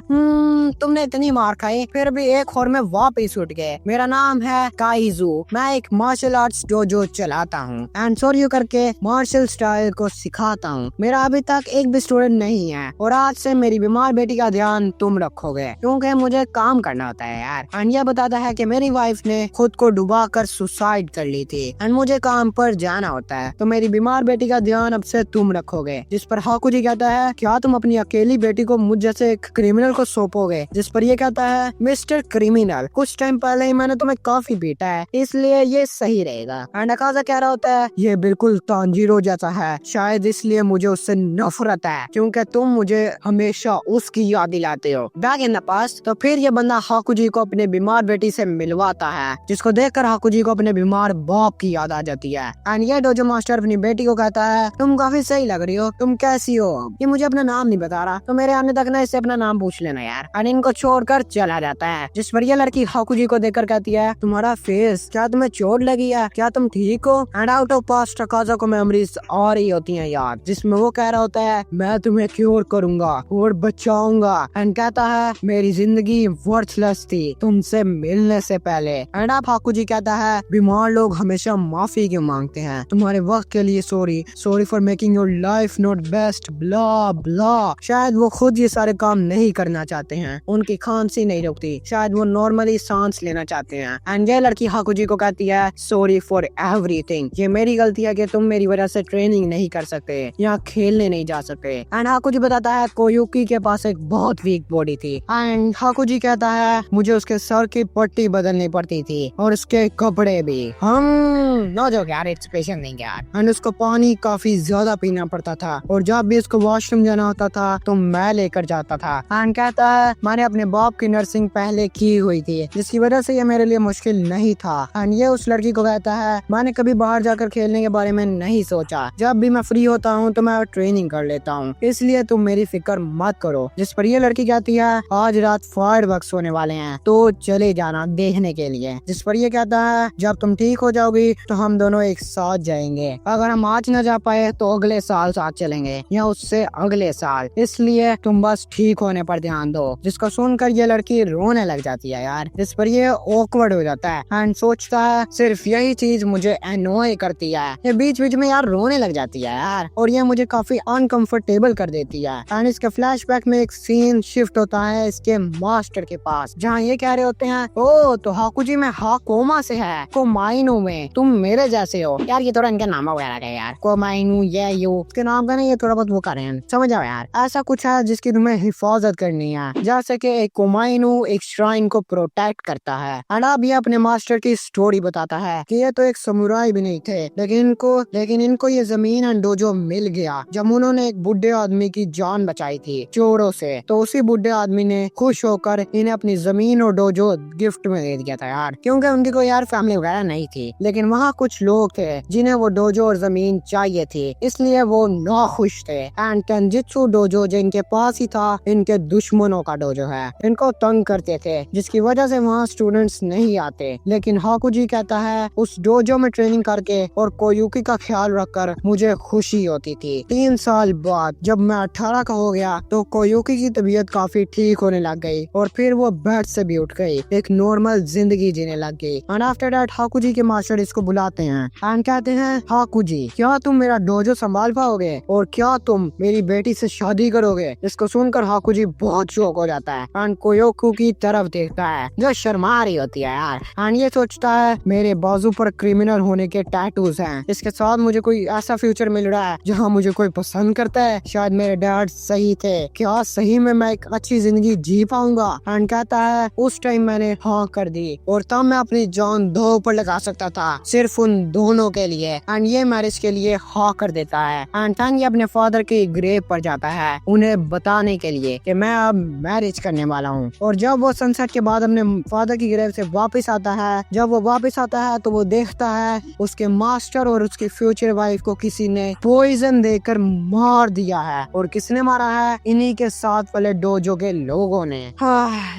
तुमने इतनी मार खाई फिर भी एक और में वापस उठ गए, मेरा नाम है काइजू, मैं एक मार्शल आर्ट्स डोजो चलाता हूँ एंड सोरियो करके मार्शल स्टाइल को सिखाता हूँ। मेरा अभी तक एक भी स्टूडेंट नहीं है और आज से मेरी बीमार बेटी का ध्यान तुम रखोगे क्योंकि मुझे काम करना होता है यार। एंड ये बताता है कि मेरी वाइफ ने खुद को डुबा कर सुसाइड कर ली थी एंड मुझे काम पर जाना होता है, तो मेरी बीमार बेटी का ध्यान अब से तुम रखोगे। जिस पर हाकुजी कहता है, क्या तुम अपनी अकेली बेटी को मुझ जैसे एक क्रिमिनल को सौंपोगे? जिस पर ये कहता है, मिस्टर क्रिमिनल, कुछ टाइम पहले ही मैंने तुम्हें काफी पीटा है, इसलिए ये सही रहेगा। एंड अकाज़ा कह रहा होता है, ये बिल्कुल तांजीरो जैसा है, शायद इसलिए मुझे उससे नफरत है क्योंकि तुम मुझे हमेशा उसकी याद दिलाते हो बैक इन द पास्ट। तो फिर ये बंदा हाकुजी को अपने बीमार बेटी से मिलवाता है, जिसको देखकर हाकुजी को अपने बीमार बाप की याद आ जाती है। एंड ये डोजो मास्टर अपनी बेटी को कहता है, तुम काफी सही लग रही हो, तुम कैसी हो? ये मुझे अपना नाम नहीं बता रहा, तो मेरे आने तक ना इससे अपना नाम पूछ लेना यार। एंड इनको छोड़कर चला जाता है, जिस पर ये लड़की हाकुजी को देखकर कहती है, तुम्हारा फेस, क्या तुम्हें चोट लगी है, क्या तुम ठीक हो? एंड आउट ऑफ पास्ट अकाज़ा को मेमोरीज आ रही होती हैं याद, जिसमें वो कह रहा होता है, मैं तुम्हें क्योर करूंगा और बचाऊंगा। एंड कहता है, मेरी जिंदगी वर्थलेस थी तुमसे मिलने से पहले। एंड आप हाकुजी कहता है, बीमार लोग हमेशा माफी क्यों मांगते हैं, तुम्हारे वक्त के लिए sorry for making your life not best, blah blah. शायद वो खुद ये सारे काम नहीं करना चाहते हैं, उनकी खांसी नहीं रुकती, शायद वो नॉर्मली सांस लेना चाहते हैं। एंड ये लड़की हाकुजी को कहती है, सॉरी फॉर एवरीथिंग, ये मेरी गलती है कि तुम मेरी वजह से ट्रेनिंग नहीं कर सकते या खेलने नहीं जा सकते। एंड हाकुजी बताता है, कोयुकी के पास एक बहुत वीक बॉडी थी। एंड हाकुजी कहता है, मुझे उसके सर की पट्टी बदलनी पड़ती थी और उसके कपड़े भी। नो जोक यार, इट्स पेशेंट नहीं यार। एंड उसको पानी काफी ज्यादा पीना पड़ता था और जब भी उसको वॉशरूम जाना होता था तो मैं लेकर जाता था। एंड कहता है, मैंने अपने बाप की नर्सिंग पहले की हुई थी, जिसकी वजह से ये मेरे लिए मुश्किल नहीं था। एंड ये उस लड़की को कहता है, मैंने कभी बाहर जाकर खेलने के बारे में नहीं सोचा, जब भी मैं फ्री होता हूँ तो मैं ट्रेनिंग कर लेता हूँ, इसलिए तुम मेरी फिक्र मत करो। जिस पर ये लड़की कहती है, आज रात फायरवर्क्स होने वाले हैं तो चले जाना देखने के लिए। जिस पर ये कहता है, जब तुम ठीक हो जाओगी तो हम दोनों एक साथ जाएंगे, अगर हम आज न जा पाए तो अगले साल साथ चलेंगे या उससे अगले साल, इसलिए तुम बस ठीक होने पर ध्यान दो। जिसको सुनकर ये लड़की रोने लग जाती है यार। जिस पर ये ऑकवर्ड हो जाता है एंड सोचता है, सिर्फ यही चीज मुझे एनॉय करती है, ये बीच बीच में यार रोने लग जाती है यार, और ये मुझे काफी अनकंफर्टेबल कर देती है। एंड इसके फ्लैशबैक में एक सीन शिफ्ट होता है इसके मास्टर के पास, जहाँ ये कह रहे होते हैं, ओ तो हाकुजी में हाकोमा से है, कोमाइनो में तुम मेरे जैसे हो। यार ये थोड़ा इनका नाम वगैरह है यार, कोमाइनो ये यू के नाम का नहीं, ये थोड़ा बहुत वो कर रहे हैं, समझ आओ यार। ऐसा कुछ है जिसकी तुम्हें हिफाजत करनी है, जैसे कि एक कोमाइनो एक श्राइन को प्रोटेक्ट करता है। एंड अब ये अपने मास्टर की स्टोरी बताता है कि ये तो एक समुराई भी नहीं थे, लेकिन इनको ये जमीन एंड डोजो मिल गया जब उन्होंने एक बुढ़े आदमी की जान बचाई थी चोरों से। तो उसी बुढ़े आदमी ने खुश होकर इन्हें अपनी जमीन और डोजो गिफ्ट में दे दिया था यार, क्योंकि उनकी कोई यार फैमिली वगैरह नहीं थी। लेकिन वहाँ कुछ लोग थे जिन्हें वो डोजो और जमीन चाहिए थी, इसलिए वो नाखुश थे। एंड केंजित्सु डोजो जिनके पास ही था, इनके दुश्मनों का डोजो है, इनको तंग करते थे, जिसकी वजह से वहाँ स्टूडेंट्स नहीं आते। लेकिन हाकुजी कहता है उस डोजो में ट्रेनिंग करके और कोयुकी का ख्याल रखकर मुझे खुशी होती थी। 3 साल बाद जब मैं 18 का हो गया तो कोयुकी की तबीयत काफी ठीक होने लग गई और फिर वो बेड से भी उठ गई, एक नॉर्मल जिंदगी जीने लग गई। एंड आफ्टर दैट हाकुजी के मास्टर इसको बुलाते हैं एंड कहते हैं, हाकुजी क्या तुम मेरा डोजो संभाल पाओगे और क्या तुम मेरी बेटी से शादी करोगे? इसको सुनकर हाकुजी बहुत शौक हो जाता है एंड कोयोकू की तरफ देखता है जो शर्मा रही होती है यार। एंड ये सोचता है मेरे बाजू पर क्रिमिनल होने के टैटूज हैं, इसके साथ मुझे कोई ऐसा फ्यूचर मिल रहा है जहाँ मुझे कोई पसंद करता है। शायद मेरे डैड सही थे, क्या सही में मैं एक अच्छी जिंदगी जी पाऊंगा? एंड कहता है उस टाइम मैंने हाँ कर दी और तब मैं अपनी जान दो पर लगा सकता था सिर्फ उन दोनों के लिए। एंड ये मैरिज के लिए हाँ कर देता है। एंड टंग अपने फादर के ग्रेव पर जाता है उन्हें बताने के लिए कि मैं अब मैरिज करने वाला हूँ। और जब वो सनसेट के बाद अपने फादर की ग्रेव से वापस आता है, जब वो वापस आता है तो वो देखता है उसके मास्टर और उसकी फ्यूचर वाइफ को किसी ने पॉइजन देकर मार दिया है। और किसने मारा है? इन्हीं के साथ वाले डोजो के लोगों ने।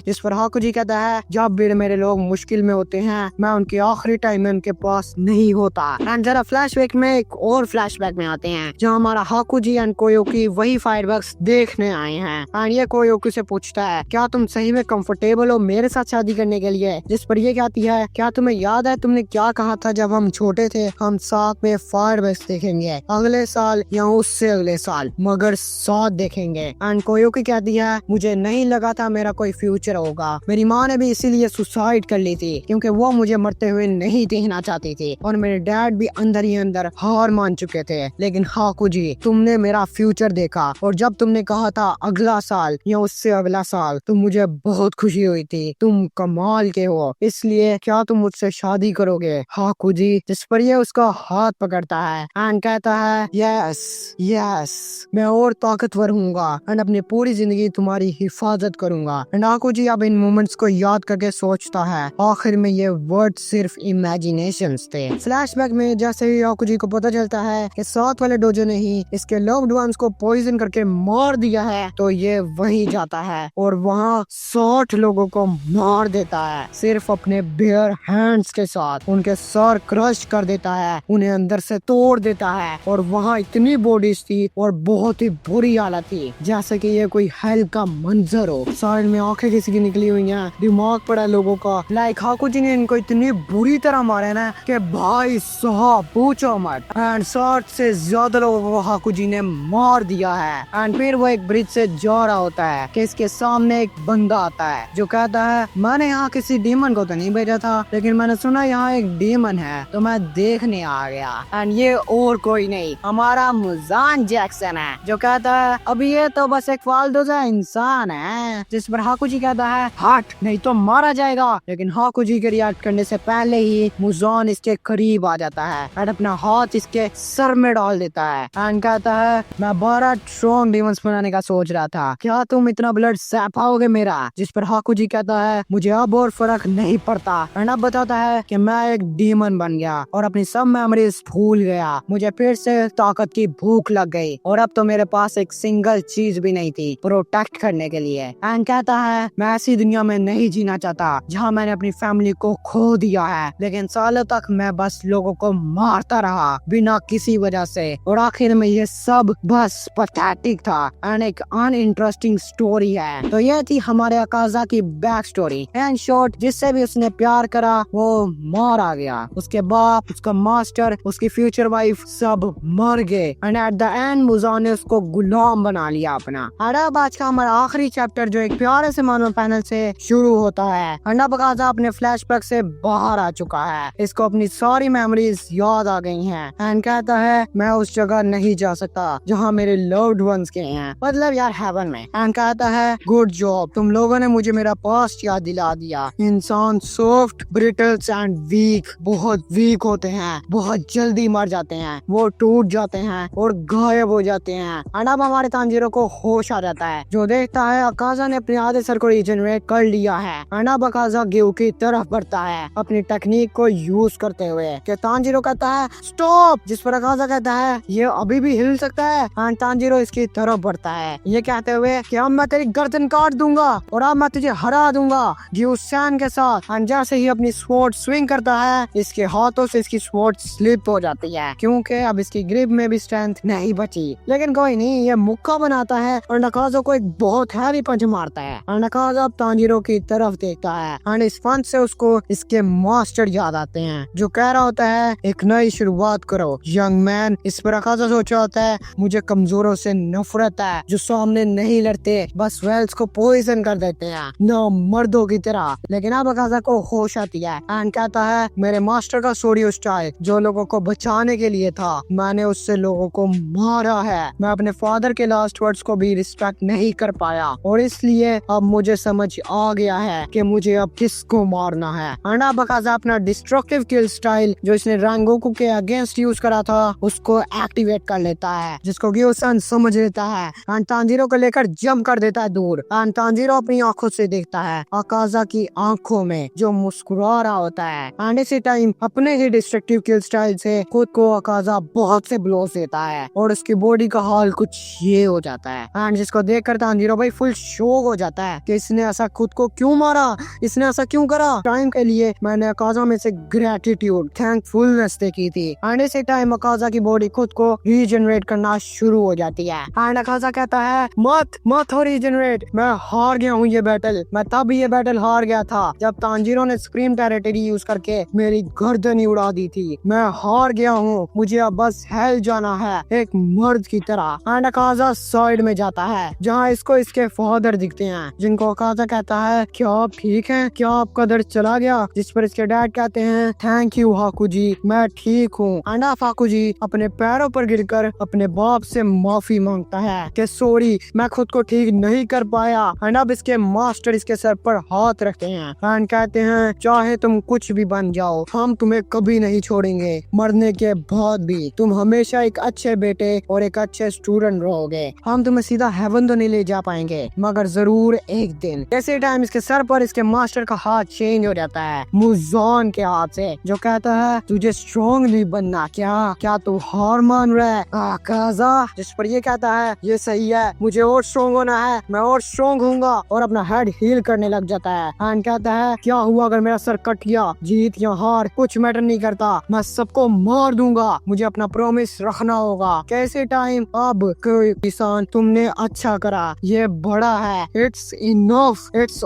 जिस पर हाकुजी कहता है जब भी मेरे लोग मुश्किल में होते हैं मैं उनके आखिरी टाइम में उनके पास नहीं होता। एंड जरा फ्लैशबैक में एक और फ्लैशबैक में आते हैं जहाँ हमारा हाकुजी एंड कोयोकी वही फायरवर्क्स देखने आए हैं। एंड ये कोयोकी से पूछता है क्या तुम सही में कंफर्टेबल हो मेरे साथ शादी करने के लिए? जिस पर ये कहती है क्या तुम्हें याद है तुमने क्या कहा था जब हम छोटे थे, हम साथ में फायरवर्क्स देखेंगे अगले साल या उससे अगले साल, मगर साथ देखेंगे। एंड कोयोकी कहती है मुझे नहीं लगा था मेरा कोई फ्यूचर होगा, मेरी माँ ने भी इसीलिए सुसाइड कर ली थी क्योंकि वो मुझे मरते हुए नहीं देखना चाहती थी और मेरे डैड भी अंदर ही अंदर हार मान चुके थे। लेकिन हाकुजी तुमने मेरा फ्यूचर देखा और जब तुमने कहा था अगला साल या उससे अगला साल तो मुझे बहुत खुशी हुई थी, तुम कमाल के हो, इसलिए क्या तुम मुझसे शादी करोगे हाकुजी? जिस पर ये उसका हाथ पकड़ता है एंड कहता है यस यस मैं और ताकतवर हूँगा एंड अपनी पूरी जिंदगी तुम्हारी हिफाजत करूंगा। एंड हाकुजी अब इन मोमेंट्स को याद करके सोचता है आखिर में ये वर्ड सिर्फ इमेजिनेशंस थे। फ्लैशबैक में जैसे ही हाकुजी को पता चलता है कि साथ वाले डोजो ने ही इसके लव्ड वंस को पॉइजन करके मार दिया है तो ये वहीं जाता है और वहाँ 60 लोगों को मार देता है सिर्फ अपने बेयर हैंड्स के साथ। उनके सर क्रश कर देता है, उन्हें अंदर से तोड़ देता है और वहाँ इतनी बॉडीज थी और बहुत ही बुरी हालत थी जैसे कि ये कोई हेल का मंजर हो। साइड में आंखें किसी की निकली हुई हैं, दिमाग पड़ा लोगों का। लाइक हाकुजी ने इनको इतनी बुरी तरह मारा ना कि भाई साहब पूछो मत। एंड 60 से ज्यादा लोगों को हाकुजी ने मार दिया है। एंड फिर वो एक ब्रिज से जा रहा होता है कि इसके सामने एक बंदा आता है जो कहता है मैंने यहाँ किसी डीमन को तो नहीं भेजा था लेकिन मैंने सुना यहाँ एक डीमन है तो मैं देखने आ गया। एंड ये और कोई नहीं हमारा मुजान जैक्सन है जो कहता है अभी ये तो बस एक फालतू सा इंसान है। जिस पर हाकुजी कहता है हट नहीं तो मारा जाएगा। लेकिन हाकुजी के रिएक्ट करने से पहले ही मुजान इसके करीब आ जाता है एंड अपना हाथ इसके सर में डाल देता है एंड कहता है मैं 12 स्ट्रॉन्ग डीमंस बनाने का सोच रहा था, क्या तुम इतना ब्लड सह पाओगे मेरा? जिस पर हाकुजी कहता है मुझे अब और फर्क नहीं पड़ता। एंड अब बताता है कि मैं एक डीमन बन गया और अपनी सब मेमोरीज भूल गया, मुझे फिर से ताकत की भूख लग गई और अब तो मेरे पास एक सिंगल चीज भी नहीं थी प्रोटेक्ट करने के लिए। एंड कहता है मैं ऐसी दुनिया में नहीं जीना चाहता जहाँ मैंने अपनी फैमिली को खो दिया है, लेकिन सालों तक मैं बस लोगों को मारता रहा बिना किसी वजह से और आखिर में ये सब बस पैथेटिक था एंड एक अनइंटरेस्टिंग स्टोरी है। तो ये थी हमारे अकाजा की बैक स्टोरी। एंड शॉर्ट जिससे भी उसने प्यार करा वो मारा गया, उसके बाप, उसका मास्टर, उसकी फ्यूचर वाइफ सब मर गए and at the end Muzan ने उसको गुलाम बना लिया अपना। अब आज का हमारा आखिरी चैप्टर जो एक प्यारे से मानो पैनल से शुरू होता है। अब अकाजा अपने फ्लैशबैक से बाहर आ चुका है, इसको अपनी सारी मेमोरीज याद आ गई हैं एंड कहता है मैं उस जगह नहीं जा सकता जहाँ मेरे लव्ड वंस के हैं, मतलब यार हेवन में। एंड कहता है गुड जॉब, तुम लोगों ने मुझे मेरा पास्ट याद दिला दिया। इंसान सॉफ्ट, ब्रिटल्स एंड वीक, बहुत वीक होते हैं, बहुत जल्दी मर जाते हैं, वो टूट जाते हैं और गायब हो जाते हैं। एंड अब हमारे तांजीरो को होश आ जाता है जो देखता है अकाजा ने अपने आधे सर को रीजनरेट कर लिया है। एंड अब अकाजा तांजीरो की तरफ बढ़ता है अपनी टेक्निक को यूज करते हुए। कि तांजीरो कहता है स्टॉप, जिस पर अकाजा कहता है ये अभी भी हिल सकता है। एंड तांजीरो इसकी तरफ बढ़ता है ये कहते हुए कि अब मैं तेरी गर्दन काट दूंगा और अब मैं तुझे हरा दूंगा ग्यूसान के साथ। एंड जैसे ही अपनी स्वॉर्ड स्विंग करता है इसके हाथों से इसकी स्वॉर्ड स्लिप हो जाती है क्योंकि अब इसकी ग्रिप में भी स्ट्रेंथ नहीं बची। लेकिन कोई नहीं, ये मुक्का बनाता है और नकाजो को एक बहुत हैवी पंच मारता है। और नकाजो अब तांजीरो की तरफ देखता है एंड इस पंच से उसको इसके मास्टर याद आते हैं जो कह रहा होता है एक नई शुरुआत करो यंग मैन। इस पर नकाजो सोचा होता है मुझे कमजोरों से नफरत है जो सामने नहीं लड़ते बस वेल्स को पॉइजन कर देते हैं न मर्दों की तरह। लेकिन अब अकाजा को होश आती है एंड कहता है मेरे मास्टर का सोडियो स्टाइल जो लोगों को बचाने के लिए था मैंने उससे लोगों को मारा है। मैं अपने फादर के लास्ट वर्ड्स को भी रिस्पेक्ट नहीं कर पाया और इसलिए अब मुझे समझ आ गया है कि मुझे अब किसको मारना है। एंड अब अकाजा अपना डिस्ट्रक्टिव किल स्टाइल जो इसने रंगोकू के अगेंस्ट यूज करा था उसको एक्टिवेट कर लेता है जिसको ग्यूसन समझ लेता है एंड तांजीरो को लेकर जंप कर देता है दूर। एंड तांजीरो अपनी आंखों से देखता है अकाजा की आंखों में जो मुस्कुरा रहा होता है। एंड इसी टाइम अपने ही डिस्ट्रक्टिव किल स्टाइल से खुद को अकाजा बहुत से ब्लोस देता है और उसकी बॉडी का हाल कुछ ये हो जाता है। एंड जिसको देखकर तांजीरो भाई फुल शॉक हो जाता है कि इसने ऐसा खुद को क्यों मारा, इसने ऐसा क्यों करा। टाइम के लिए मैंने अकाजा में से ग्रेटिट्यूड थैंकफुलनेस देखी थी। एंड इसी टाइम अकाजा की बॉडी खुद को रीजनरेट करना शुरू हो जाती है। एंड अकाजा कहता है मत हो रीजनरेट, मैं हार गया हूँ ये बैटल। मैं तब ये बैटल हार गया था जब तांजीरो ने स्क्रीम टेरिटरी यूज करके मेरी गर्दन ही उड़ा दी थी। मैं हार गया हूँ, मुझे अब बस हेल जाना है एक मर्द की तरह। एंड अकाजा साइड में जाता है जहाँ इसको इसके फादर दिखते हैं जिनको अकाजा कहता है क्या आप ठीक हैं, क्या आपका दर्द चला गया। जिस पर इसके डैड कहते हैं थैंक यू हाकुजी, मैं ठीक हूँ। एंड हाकुजी अपने पैरों पर गिरकर अपने बाप से माफी मांगता है कि सॉरी मैं खुद को ठीक नहीं कर पाया। एंड अब इसके मास्टर इसके सर पर हाथ रखते हैं एंड कहते हैं चाहे तुम कुछ भी बन जाओ हम तुम्हें कभी नहीं छोड़ेंगे, मरने के बाद भी तुम हमेशा एक अच्छे बेटे और एक अच्छे स्टूडेंट रहोगे। हम तुम्हें सीधा हेवन तो नहीं ले जा पाएंगे मगर जरूर एक दिन। ऐसे टाइम इसके सर पर इसके मास्टर का हाथ चेंज हो जाता है मुजान के हाथ से जो कहता है तुझे स्ट्रॉन्ग नहीं बनना, क्या तू हार मान रहा है अकाजा। जिस पर ये कहता है ये सही है, मुझे और स्ट्रॉन्ग होना है, मैं और स्ट्रॉन्ग हूँगा और अपना हेड हील करने लग जाता है। एंड कहता है क्या हुआ अगर मेरा सर कट गया, जीत या हार कुछ मैटर नहीं करता, मैं सबको मार दूंगा, मुझे अपना प्रॉमिस रखना होगा। कैसे टाइम अब कोई किसान तुमने अच्छा करा, ये बड़ा है, it's enough, it's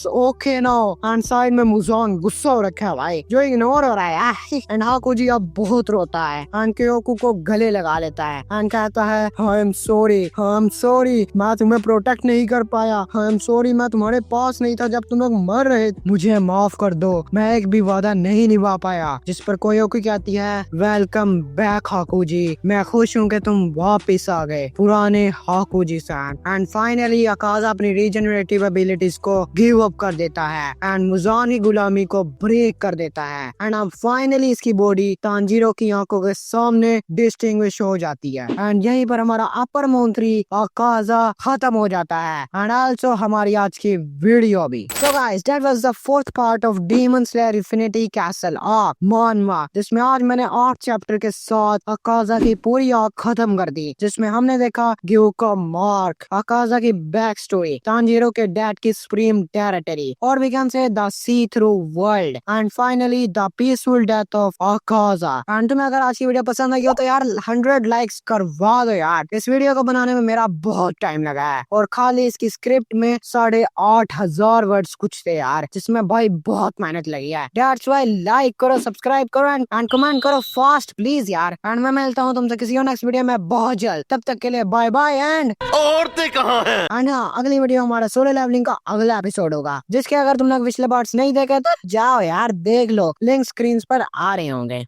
okay now. And side में मुजान गुस्सा हो रखा है भाई जो इग्नोर हो रहा है। एंड हाकुजी अब बहुत रोता है एंड क्योकू को गले लगा लेता है एंड कहता है आई एम सॉरी मैं तुम्हें प्रोटेक्ट नहीं कर पाया, आई एम सॉरी मैं तुम्हारे पास नहीं था जब तुम लोग मर रहे, मुझे माफ कर दो, मैं एक भी वादा नहीं निभा पाया। जिस पर कोयोकी कहती है वेलकम बैक हाकुजी, मैं खुश हूँ कि तुम वापस आ गए पुराने हाकुजी सान। एंड फाइनली अकाजा अपनी रीजनरेटिव एबिलिटीज को गिव अप कर देता है एंड मुजान की गुलामी को ब्रेक कर देता है। एंड अब फाइनली इसकी बॉडी तांजीरो की आंखों के सामने डिस्टिंग्विश हो जाती है। एंड यहीं पर हमारा अपर मंत्री अकाजा खत्म हो जाता है एंड आल्सो हमारी आज की वीडियो भी। So guys that was the fourth part of demon slayer infinity castle arc मानवा, जिसमें आज मैंने 8 चैप्टर के साथ अकाजा की पूरी आर्क खत्म कर दी, जिसमें हमने देखा ग्यूको मार्क, अकाजा की बैक स्टोरी, तांजीरो के डैड की सुप्रीम टेरिटरी और we can say the see through world and finally the peaceful death of Akaza. And तुम्हें अगर आज की वीडियो पसंद आई हो तो यार 100 लाइक्स करवा दो यार। इस वीडियो को बनाने में मेरा बहुत टाइम लगा है और खाली इसकी स्क्रिप्ट में 8,500 वर्ड्स कुछ थे यार, जिसमें भाई बहुत मेहनत लगी है। दैट्स व्हाई लाइक करो, सब्सक्राइब करो एंड कमेंट करो फास्ट प्लीज यार। एंड मैं मिलता हूँ तुमसे किसी और नेक्स्ट वीडियो में बहुत जल्द, तब तक के लिए बाय बाय। एंड
औरतें कहाँ हैं?
एंड हाँ, अगली वीडियो हमारा सोलो लेवलिंग का अगला एपिसोड होगा, जिसके अगर तुम लोग पिछले पार्ट्स नहीं देखे तो जाओ यार देख लो, लिंक स्क्रीन पर आ रहे होंगे।